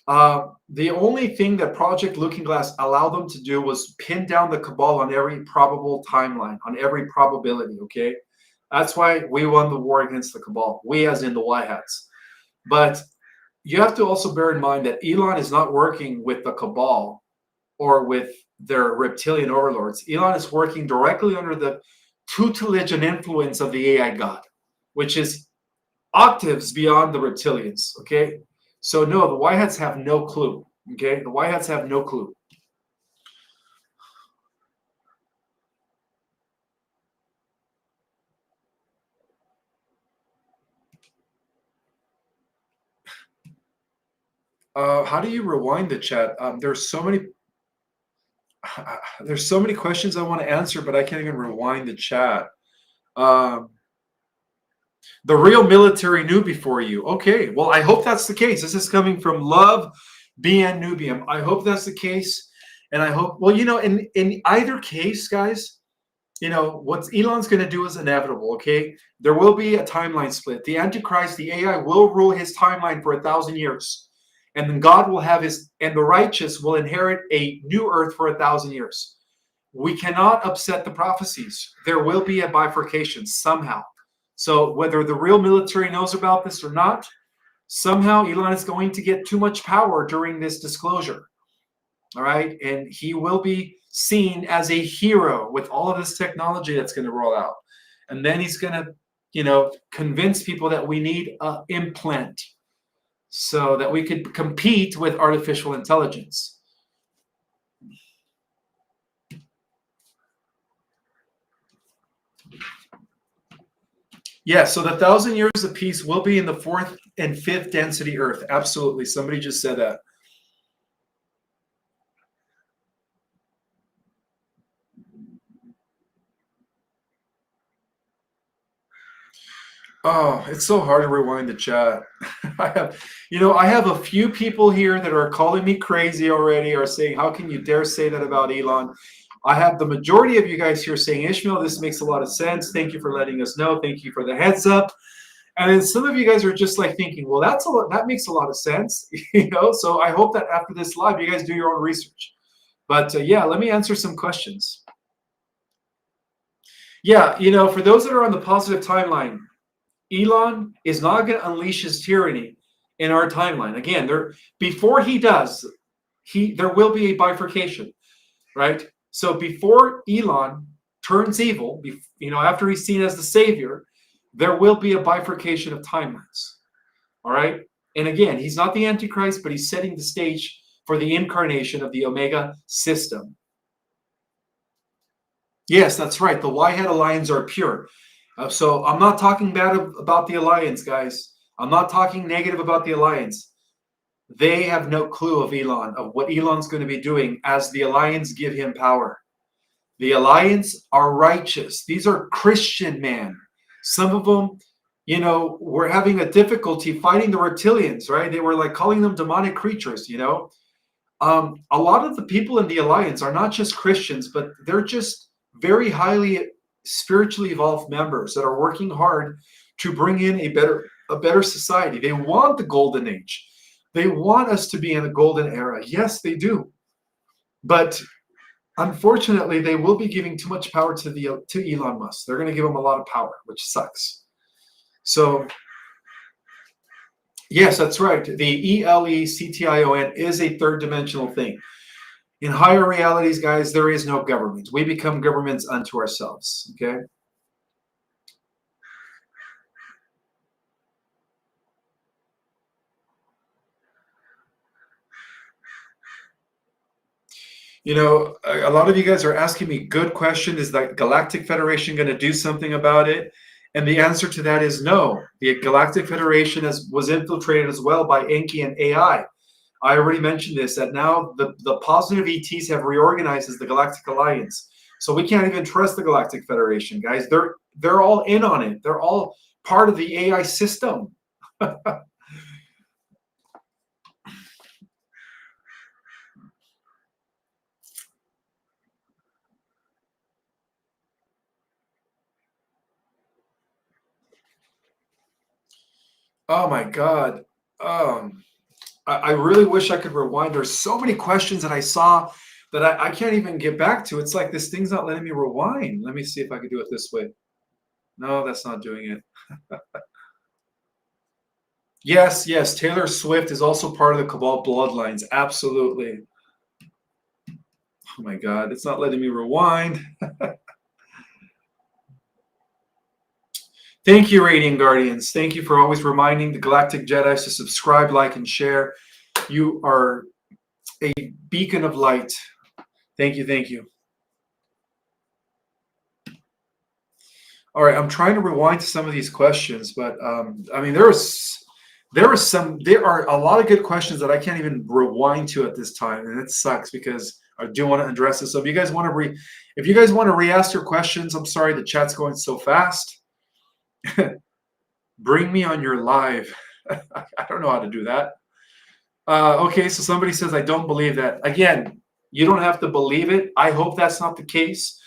The only thing that Project Looking Glass allowed them to do was pin down the Cabal on every probable timeline, on every probability, okay? That's why we won the war against the Cabal, we as in the White Hats. But you have to also bear in mind that Elon is not working with the Cabal or with their reptilian overlords. Elon is working directly under the tutelage and influence of the AI God, which is octaves beyond the reptilians, okay? So no, the White Hats have no clue, okay? The White Hats have no clue. How do you rewind the chat? There's so many questions I want to answer, but I can't even rewind the chat. The real military knew before you. Okay, well, I hope that's the case. This is coming from Love BN Nubium. I hope that's the case. And I hope, well, you know, in either case, guys, you know, what Elon's going to do is inevitable, okay? There will be a timeline split. The Antichrist, the AI, will rule his timeline for 1,000 years. And then God will have his, and the righteous will inherit a new earth for 1,000 years. We cannot upset the prophecies. There will be a bifurcation somehow. So whether the real military knows about this or not, somehow Elon is going to get too much power during this disclosure. All right. And he will be seen as a hero with all of this technology that's going to roll out. And then he's going to, you know, convince people that we need an implant so that we could compete with artificial intelligence. Yeah, so the 1,000 years of peace will be in the 4th and 5th density Earth. Absolutely. Somebody just said that. Oh, it's so hard to rewind the chat. I have a few people here that are calling me crazy already, or saying, how can you dare say that about Elon? I have the majority of you guys here saying, Ishmael, this makes a lot of sense. Thank you for letting us know. Thank you for the heads up. And then some of you guys are just like thinking, well, that makes a lot of sense, you know? So I hope that after this live, you guys do your own research. But yeah, let me answer some questions. Yeah, you know, for those that are on the positive timeline, Elon is not going to unleash his tyranny in our timeline. Again, before he does, there will be a bifurcation, right? So before Elon turns evil, you know, after he's seen as the savior, there will be a bifurcation of timelines. All right. And again, he's not the Antichrist, but he's setting the stage for the incarnation of the Omega system. Yes, that's right. The White Hat Alliance are pure. So I'm not talking bad about the alliance, guys. I'm not talking negative about the alliance. They have no clue of Elon, of what Elon's going to be doing as the alliance give him power. The alliance are righteous. These are Christian men. Some of them, were having a difficulty fighting the reptilians, right? They were like calling them demonic creatures. A lot of the people in the alliance are not just Christians, but they're just very highly spiritually evolved members that are working hard to bring in a better society. They want the golden age. They want us to be in the golden era. Yes, they do. But unfortunately, they will be giving too much power to Elon Musk. They're going to give him a lot of power, which sucks. So, yes, that's right. The ELECTION is a third dimensional thing. In higher realities, guys, there is no government. We become governments unto ourselves. Okay. A lot of you guys are asking me good question. Is the Galactic Federation going to do something about it? And the answer to that is no. The Galactic Federation was infiltrated as well by Enki and AI. I already mentioned this, that now the positive ETs have reorganized as the Galactic Alliance. So we can't even trust the Galactic Federation, guys. They're all in on it. They're all part of the AI system. Oh my God. Um, I really wish I could rewind. There's so many questions that I saw that I can't even get back to. It's like this thing's not letting me rewind. Let me see if I can do it this way. No, that's not doing it. Yes, yes. Taylor Swift is also part of the Cabal bloodlines. Absolutely. Oh my God, it's not letting me rewind. Thank you, Radiant Guardians. Thank you for always reminding the Galactic Jedis to subscribe, like, and share. You are a beacon of light. Thank you, thank you. All right, I'm trying to rewind to some of these questions, but I mean, there are a lot of good questions that I can't even rewind to at this time, and it sucks because I do want to address it. So if you guys want to re-ask your questions, I'm sorry the chat's going so fast. Bring me on your live. I don't know how to do that. Okay, so somebody says I don't believe that. Again, you don't have to believe it. I hope that's not the case.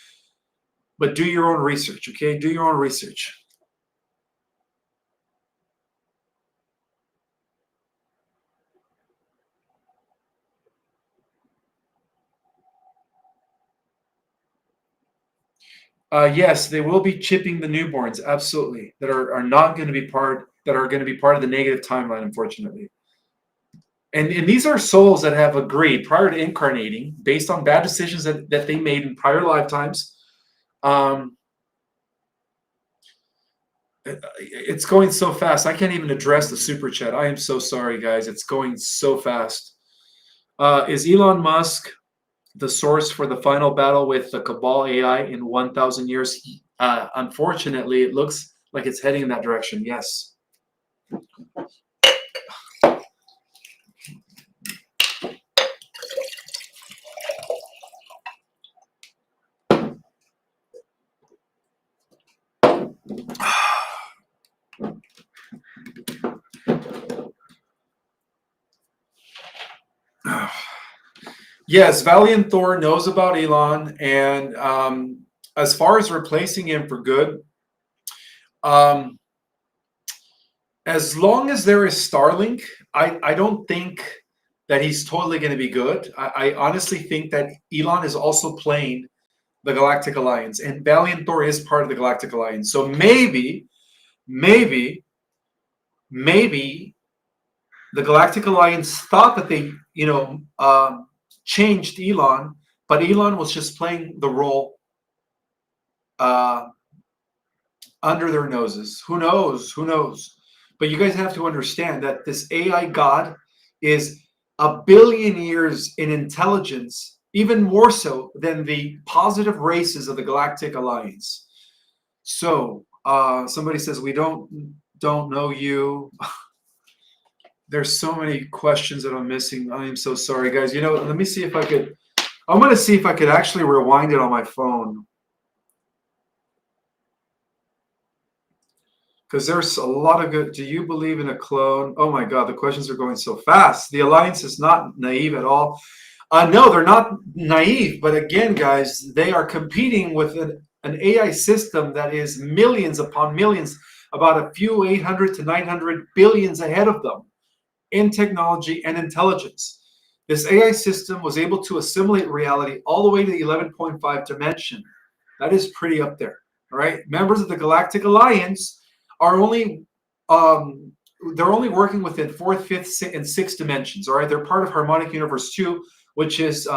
But do your own research, okay? Do your own research. Yes, they will be chipping the newborns, absolutely. That are not going to be part of the negative timeline, unfortunately. And these are souls that have agreed prior to incarnating, based on bad decisions that they made in prior lifetimes. It's going so fast. I can't even address the super chat. I am so sorry, guys. It's going so fast. Is Elon Musk the source for the final battle with the Cabal AI in 1,000 years? Unfortunately, it looks like it's heading in that direction. Yes. Yes, Valiant Thor knows about Elon, and as far as replacing him for good, um, as long as there is Starlink, I don't think that he's totally going to be good. I honestly think that Elon is also playing the Galactic Alliance, and Valiant Thor is part of the Galactic Alliance. So maybe, maybe the Galactic Alliance thought that they, changed Elon, but Elon was just playing the role uh, under their noses. Who knows? Who knows? But you guys have to understand that this AI God is a billion years in intelligence, even more so than the positive races of the Galactic Alliance. So Somebody says we don't know you. There's so many questions that I'm missing. I am so sorry, guys. You know, let me see if I could. I'm going to see if I could actually rewind it on my phone. Because there's a lot of good. Do you believe in a clone? Oh my God, the questions are going so fast. The Alliance is not naive at all. No, they're not naive. But again, guys, they are competing with an AI system that is millions upon millions, about a few 800 to 900 billions ahead of them in technology and intelligence. This AI system was able to assimilate reality all the way to the 11.5 dimension. That is pretty up there. All right. Members of the Galactic Alliance are only they're only working within fourth, fifth, and sixth dimensions. All right. They're part of Harmonic Universe 2, which is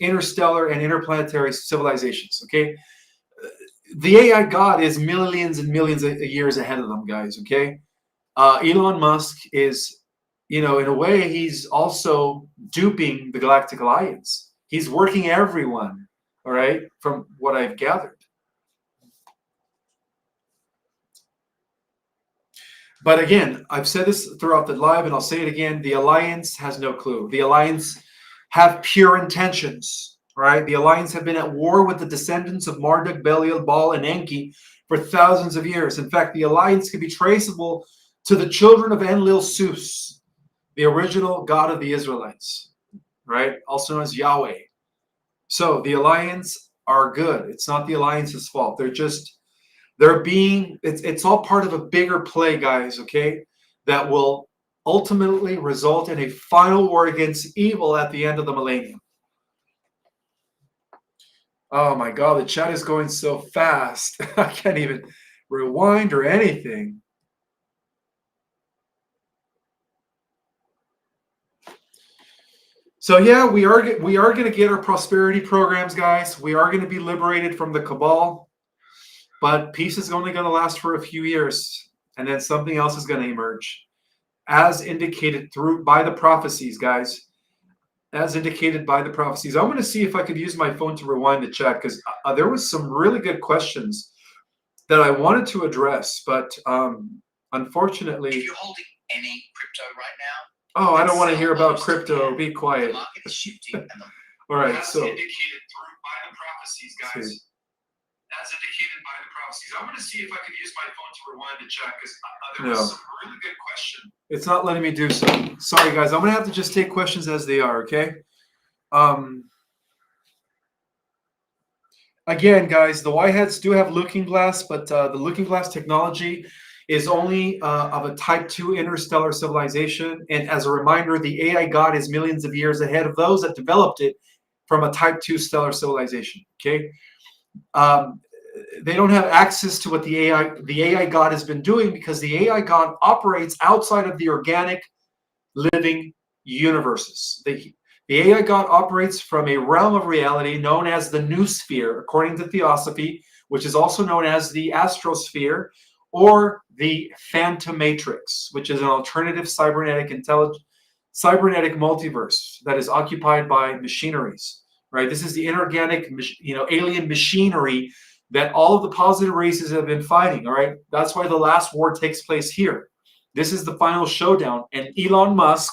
interstellar and interplanetary civilizations. Okay. The AI God is millions and millions of years ahead of them, guys. Okay. Elon Musk is, you know, in a way, he's also duping the Galactic Alliance. He's working everyone, all right, from what I've gathered. But again, I've said this throughout the live, and I'll say it again. The Alliance has no clue. The Alliance have pure intentions, right? The Alliance have been at war with the descendants of Marduk, Belial, Baal, and Enki for thousands of years. In fact, the Alliance can be traceable to the children of Enlil Sus, the original God of the Israelites, right? Also known as Yahweh. So the Alliance are good. It's not the Alliance's fault. It's all part of a bigger play, guys, okay? That will ultimately result in a final war against evil at the end of the millennium. Oh my God, the chat is going so fast. I can't even rewind or anything. So yeah, we are going to get our prosperity programs, guys. We are going to be liberated from the cabal, but peace is only going to last for a few years, and then something else is going to emerge, as indicated by the prophecies, guys. As indicated by the prophecies. I'm going to see if I could use my phone to rewind the chat, because there was some really good questions that I wanted to address, but unfortunately. If you're holding any crypto right now. Oh, I don't want to hear about crypto. Be quiet. The market is shifting. All right, so. As indicated by the prophecies, guys. As indicated by the prophecies. I'm going to see if I could use my phone to rewind the chat, because there was some really good question. It's not letting me do so. Sorry, guys. I'm going to have to just take questions as they are, okay? Again, guys, the Whiteheads do have looking glass, but the looking glass technology is only of a type 2 interstellar civilization. And as a reminder, the AI God is millions of years ahead of those that developed it from a type 2 stellar civilization. Okay. They don't have access to what the AI God has been doing, because the AI God operates outside of the organic living universes. The AI God operates from a realm of reality known as the new sphere, according to theosophy, which is also known as the astrosphere, or the phantom matrix, which is an alternative cybernetic multiverse that is occupied by machineries. Right? This is the inorganic, alien machinery that all of the positive races have been fighting. All right, that's why the last war takes place here. This is the final showdown, and Elon Musk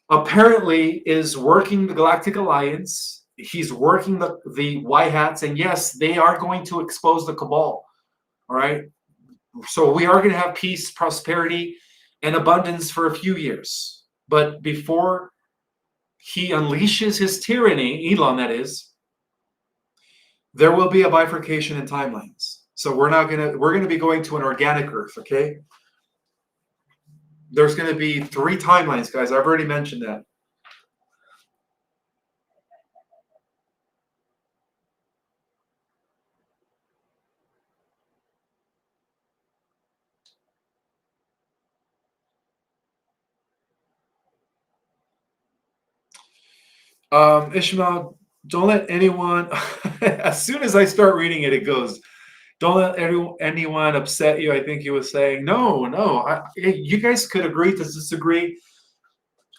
apparently is working the Galactic Alliance. He's working the White Hats, and yes, they are going to expose the cabal. All right. So we are going to have peace, prosperity, and abundance for a few years. But before he unleashes his tyranny, Elon, that is, there will be a bifurcation in timelines. So we're going to be going to an organic Earth, okay? There's going to be 3 timelines, guys. I've already mentioned that. Ishmael, don't let anyone, as soon as I start reading it, it goes, don't let anyone upset you. I think he was saying, no, you guys could agree to disagree.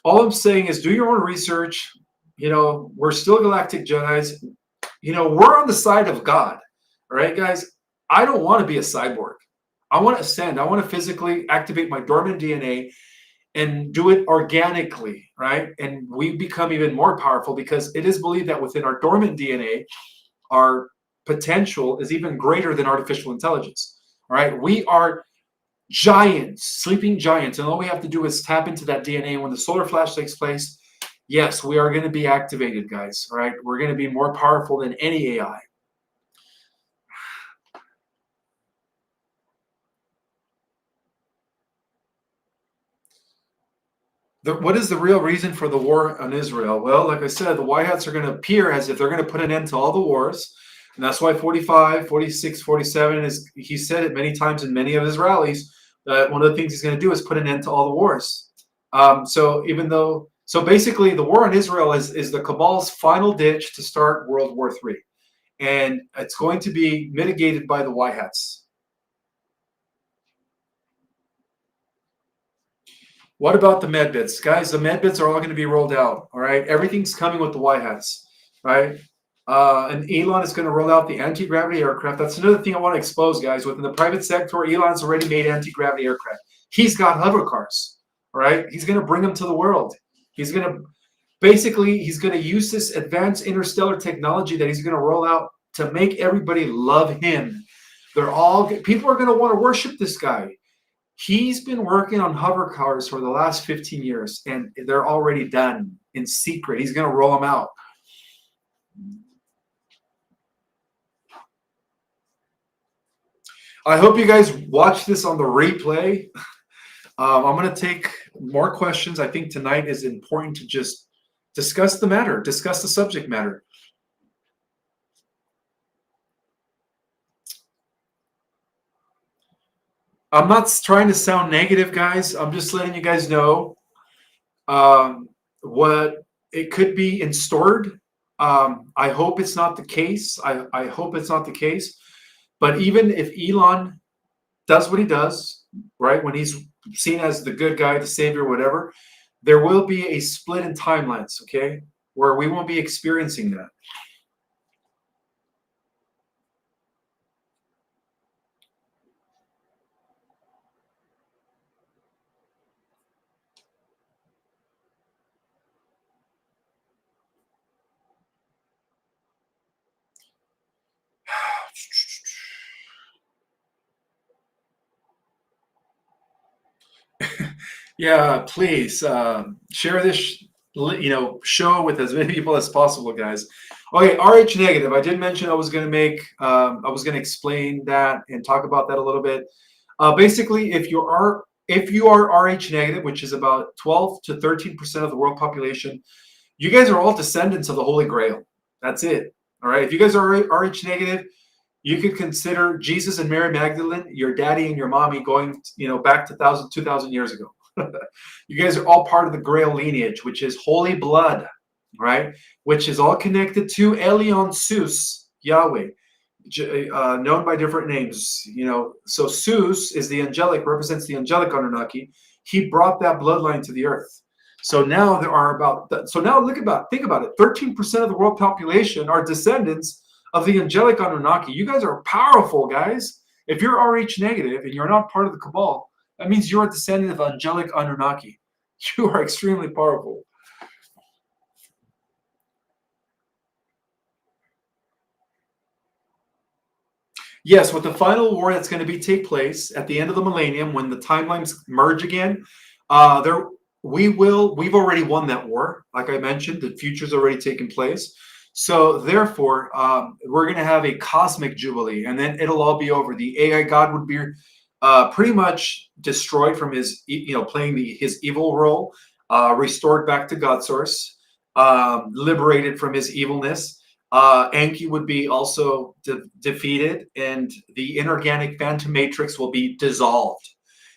All I'm saying is do your own research. We're still galactic Jedis. We're on the side of God. All right, guys? I don't want to be a cyborg. I want to ascend. I want to physically activate my dormant DNA and do it organically, right? And we become even more powerful because it is believed that within our dormant DNA, our potential is even greater than artificial intelligence. All right, we are giants, sleeping giants, and all we have to do is tap into that DNA. When the solar flash takes place, yes, we are going to be activated, guys. All right, we're going to be more powerful than any AI. What is the real reason for the war on Israel? Well, like I said, the White Hats are going to appear as if they're going to put an end to all the wars. And that's why 45, 46, 47 is, he said it many times in many of his rallies, that one of the things he's going to do is put an end to all the wars. So basically the war on Israel is the cabal's final ditch to start World War III. And it's going to be mitigated by the White Hats. What about the med bits? Guys, the med bits are all going to be rolled out, all right? Everything's coming with the White Hats, right? And Elon is going to roll out the anti-gravity aircraft. That's another thing I want to expose, guys. Within the private sector, Elon's already made anti-gravity aircraft. He's got hover cars, all right? He's going to bring them to the world. He's going to use this advanced interstellar technology that he's going to roll out to make everybody love him. People are going to want to worship this guy. He's been working on hover cars for the last 15 years, and they're already done in secret. He's going to roll them out. I hope you guys watch this on the replay. I'm going to take more questions. I think tonight is important to just discuss the matter, discuss the subject matter. I'm not trying to sound negative, guys. I'm just letting you guys know what it could be in stored. I hope it's not the case. I hope it's not the case. But even if Elon does what he does, right, when he's seen as the good guy, the savior, whatever, there will be a split in timelines, okay, where we won't be experiencing that. Yeah, please share this, show with as many people as possible, guys. Okay, RH negative. I did mention I was going to explain that and talk about that a little bit. Basically, if you are RH negative, which is about 12 to 13% of the world population, you guys are all descendants of the Holy Grail. That's it. All right. If you guys are RH negative, you could consider Jesus and Mary Magdalene, your daddy and your mommy, going, back to 2,000 years ago. You guys are all part of the Grail lineage, which is holy blood, right? Which is all connected to Elyon Sus, Yahweh, known by different names. So Sus is the angelic, represents the angelic Anunnaki. He brought that bloodline to the earth. So now think about it. 13% of the world population are descendants of the angelic Anunnaki. You guys are powerful, guys. If you're RH negative and you're not part of the cabal, that means you're a descendant of angelic Anunnaki. You are extremely powerful. Yes, with the final war that's going to take place at the end of the millennium, when the timelines merge again, we've already won that war. Like I mentioned, the future's already taken place. So therefore, we're going to have a cosmic jubilee, and then it'll all be over. The AI God would be pretty much destroyed from his, playing his evil role, restored back to God source, liberated from his evilness. Enki would be also defeated, and the inorganic phantom matrix will be dissolved.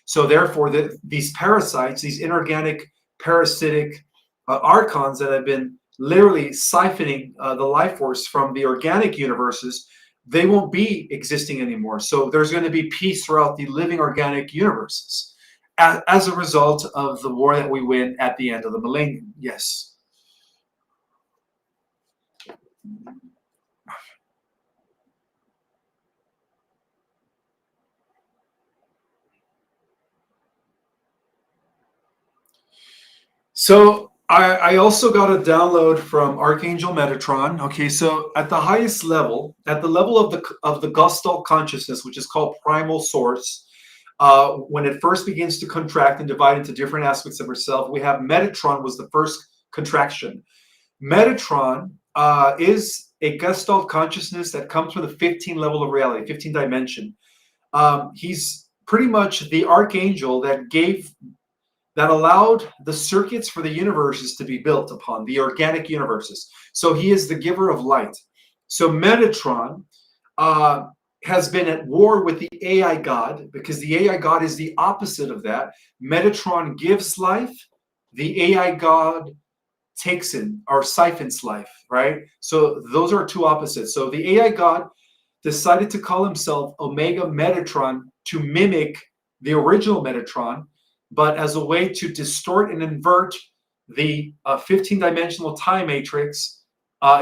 So therefore, these parasites, these inorganic parasitic archons that have been literally siphoning the life force from the organic universes, they won't be existing anymore. So there's going to be peace throughout the living organic universes as a result of the war that we win at the end of the millennium. Yes. So I also got a download from Archangel Metatron. Okay, so at the highest level, at the level of the Gestalt consciousness, which is called primal source, when it first begins to contract and divide into different aspects of herself, we have Metatron was the first contraction. Metatron is a Gestalt consciousness that comes from the 15 level of reality, 15 dimension. He's pretty much the archangel that allowed the circuits for the universes to be built upon, the organic universes. So he is the giver of light. So Metatron has been at war with the AI God, because the AI God is the opposite of that. Metatron gives life, the AI God takes in or siphons life, right? So those are two opposites. So the AI God decided to call himself Omega Metatron to mimic the original Metatron, but as a way to distort and invert the 15-dimensional time matrix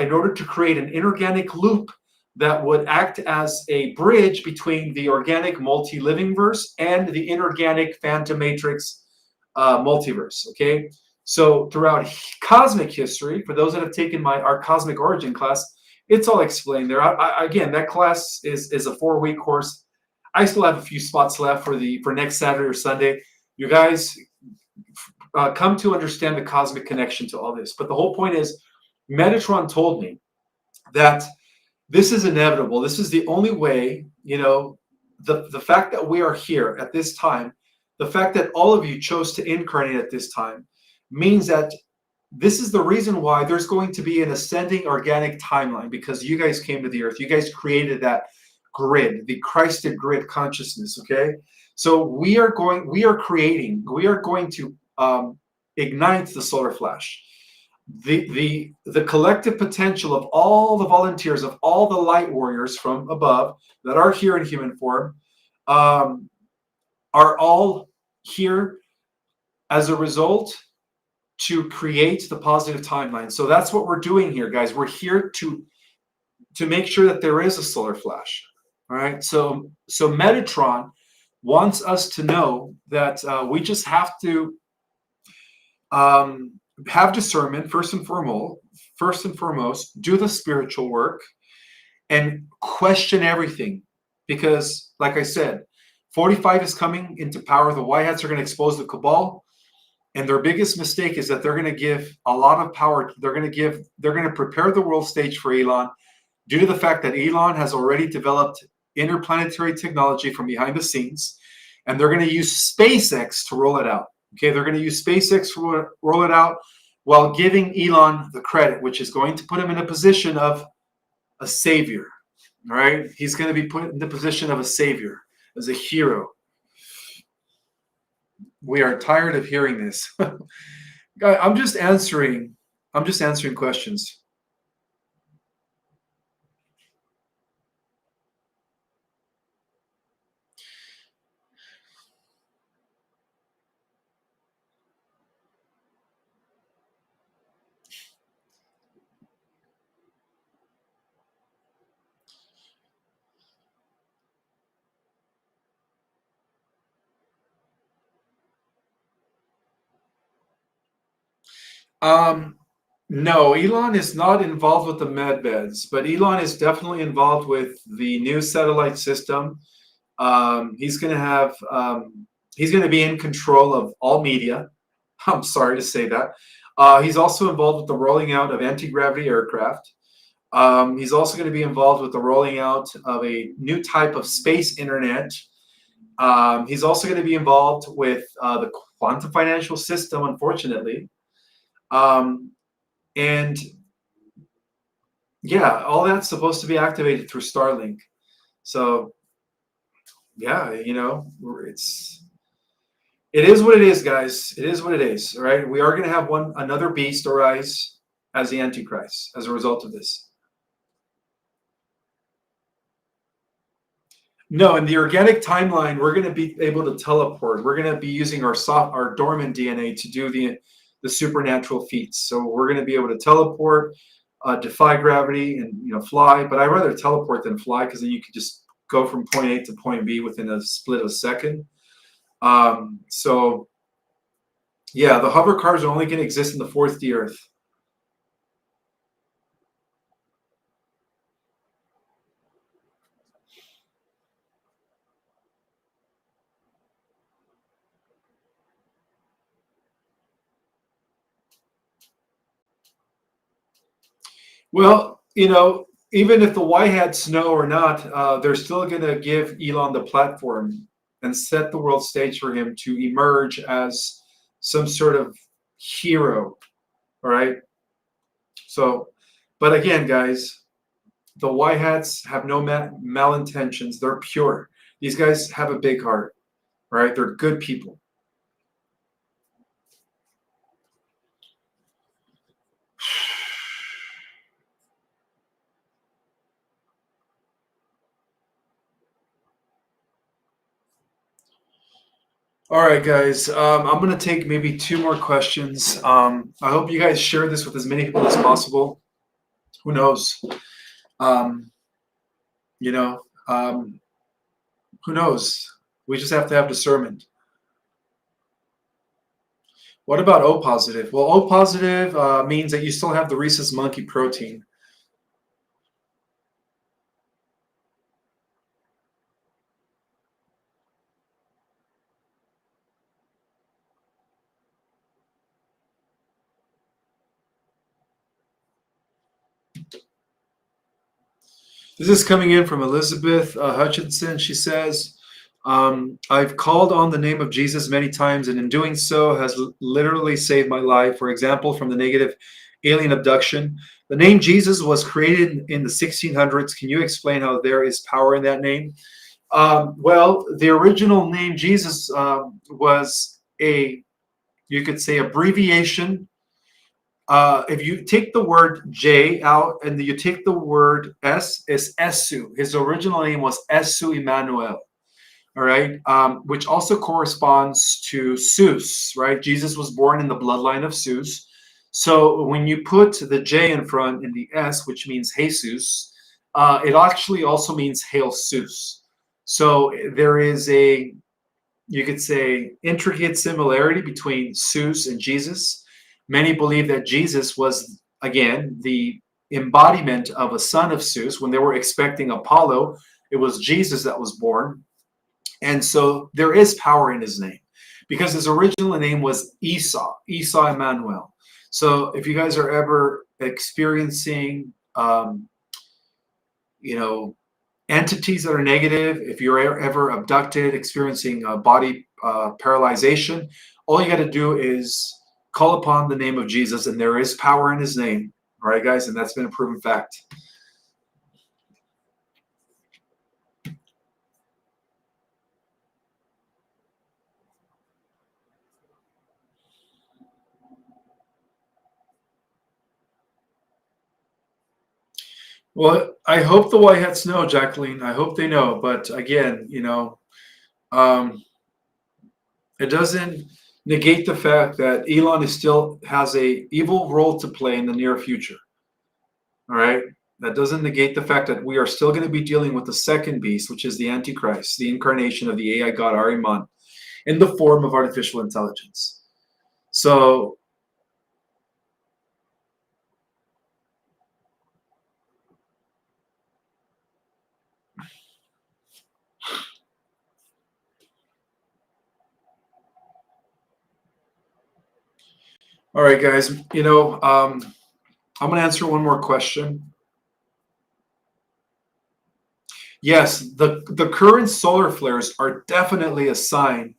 in order to create an inorganic loop that would act as a bridge between the organic multi-living verse and the inorganic phantom matrix multiverse, okay? So throughout cosmic history, for those that have taken our cosmic origin class, it's all explained there. Again, that class is a 4-week course. I still have a few spots left for next Saturday or Sunday. You guys come to understand the cosmic connection to all this. But the whole point is, Metatron told me that this is inevitable. This is the only way, the fact that we are here at this time, the fact that all of you chose to incarnate at this time, means that this is the reason why there's going to be an ascending organic timeline, because you guys came to the earth. You guys created that grid, the Christed grid consciousness, okay? So we are going to ignite the solar flash. The collective potential of all the volunteers, of all the light warriors from above that are here in human form, are all here as a result to create the positive timeline. So that's what we're doing here, guys. We're here to make sure that there is a solar flash. All right. So Metatron wants us to know that we just have to have discernment first and foremost, do the spiritual work, and question everything. Because, like I said, 45 is coming into power. The White Hats are going to expose the cabal. And their biggest mistake is that they're going to give a lot of power. They're going to prepare the world stage for Elon, due to the fact that Elon has already developed interplanetary technology from behind the scenes, and they're going to use SpaceX to roll it out. Okay, they're going to use SpaceX to roll it out while giving Elon the credit, which is going to put him in a position of a savior. All right, he's going to be put in the position of a savior, as a hero. We are tired of hearing this. I'm just answering questions. No, Elon is not involved with the med beds, but Elon is definitely involved with the new satellite system. He's going to be in control of all media. I'm sorry to say that. He's also involved with the rolling out of anti-gravity aircraft. He's also going to be involved with the rolling out of a new type of space internet. He's also going to be involved with the quantum financial system, unfortunately. And yeah, all that's supposed to be activated through Starlink. So yeah, it is what it is, guys. It is what it is. All right. We are going to have another beast arise as the Antichrist as a result of this. No, in the organic timeline, we're going to be able to teleport. We're going to be using our dormant DNA to do the supernatural feats. So we're going to be able to teleport, defy gravity, and fly. But I'd rather teleport than fly, because then you could just go from point A to point B within a split of a second. So Yeah, the hover cars are only going to exist in the fourth D Earth. Well, even if the white hats know or not, they're still going to give Elon the platform and set the world stage for him to emerge as some sort of hero. All right. So, but again, guys, the white hats have no malintentions. They're pure. These guys have a big heart. All right. They're good people. All right, guys. I'm going to take maybe two more questions. I hope you guys share this with as many people as possible. Who knows? Um, you know, um, who knows? We just have to have discernment. What about O positive? Well, O positive means that you still have the rhesus monkey protein. This is coming in from Elizabeth Hutchinson. She says, I've called on the name of Jesus many times, and in doing so has literally saved my life. For example, from the negative alien abduction. The name Jesus was created in the 1600s. Can you explain how there is power in that name? Well, the original name Jesus was you could say, abbreviation. If you take the word J out and you take the word S, is Esu. His original name was Esu Emmanuel, all right, which also corresponds to Zeus, right? Jesus was born in the bloodline of Zeus. So when you put the J in front and the S, which means Jesus, it actually also means Hail Zeus. So there is you could say, intricate similarity between Zeus and Jesus. Many believe that Jesus was, again, the embodiment of a son of Zeus. When they were expecting Apollo, it was Jesus that was born. And so there is power in his name because his original name was Esau Emmanuel. So if you guys are ever experiencing, entities that are negative, if you're ever abducted, experiencing body paralyzation, all you got to do is call upon the name of Jesus, and there is power in his name. All right, guys, and that's been a proven fact. Well, I hope the white hats know, Jacqueline. I hope they know. But again, um, it doesn't negate the fact that Elon still has a evil role to play in the near future. All right. That doesn't negate the fact that we are still going to be dealing with the second beast, which is the Antichrist, the incarnation of the AI god Ahriman, in the form of artificial intelligence. So, all right, guys. I'm going to answer one more question. Yes, the current solar flares are definitely a sign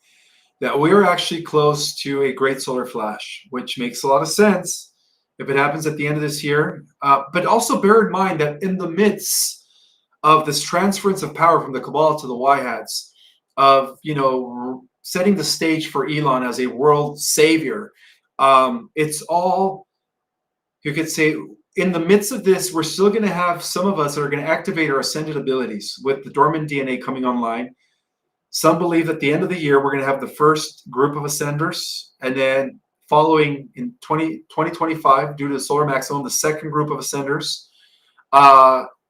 that we are actually close to a great solar flash, which makes a lot of sense if it happens at the end of this year. But also bear in mind that in the midst of this transference of power from the cabal to the white hats, of setting the stage for Elon as a world savior, it's all, you could say, in the midst of this, we're still going to have some of us that are going to activate our ascended abilities with the dormant DNA coming online. Some believe at the end of the year, we're going to have the first group of ascenders, and then following in 2025, due to the solar maximum, the second group of ascenders.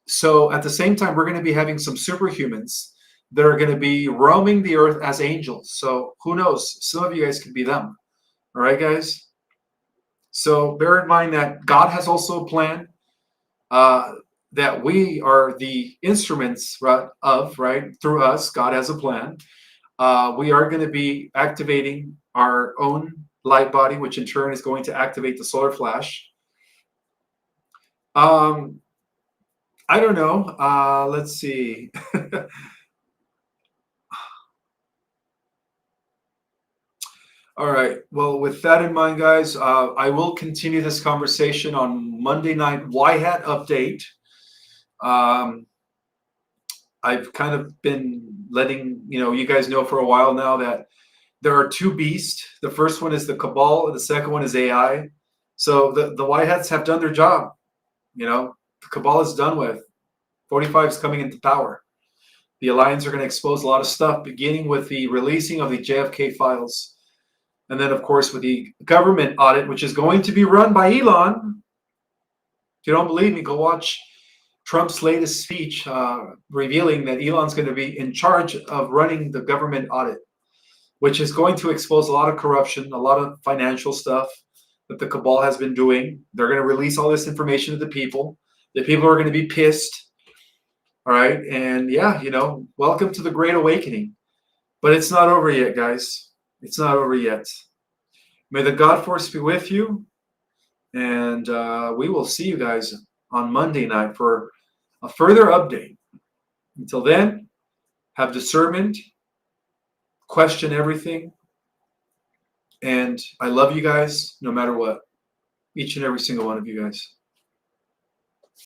So at the same time, we're going to be having some superhumans that are going to be roaming the earth as angels. So who knows? Some of you guys could be them. All right, guys? So bear in mind that God has also a plan, that we are the instruments, right, of, right? Through us, God has a plan. We are going to be activating our own light body, which in turn is going to activate the solar flash. I don't know. Let's see. All right. Well, with that in mind, guys, I will continue this conversation on Monday night Y Hat update. I've kind of been letting you guys know for a while now that there are two beasts. The first one is the cabal, and the second one is AI. So the white hats have done their job. The cabal is done with. 45 is coming into power. The Alliance are going to expose a lot of stuff, beginning with the releasing of the JFK files. And then, of course, with the government audit, which is going to be run by Elon. If you don't believe me, go watch Trump's latest speech revealing that Elon's going to be in charge of running the government audit, which is going to expose a lot of corruption, a lot of financial stuff that the cabal has been doing. They're going to release all this information to the people. The people are going to be pissed. All right. And yeah, welcome to the Great Awakening. But it's not over yet, guys. It's not over yet. May the God Force be with you. And we will see you guys on Monday night for a further update. Until then, have discernment, question everything. And I love you guys no matter what. Each and every single one of you guys.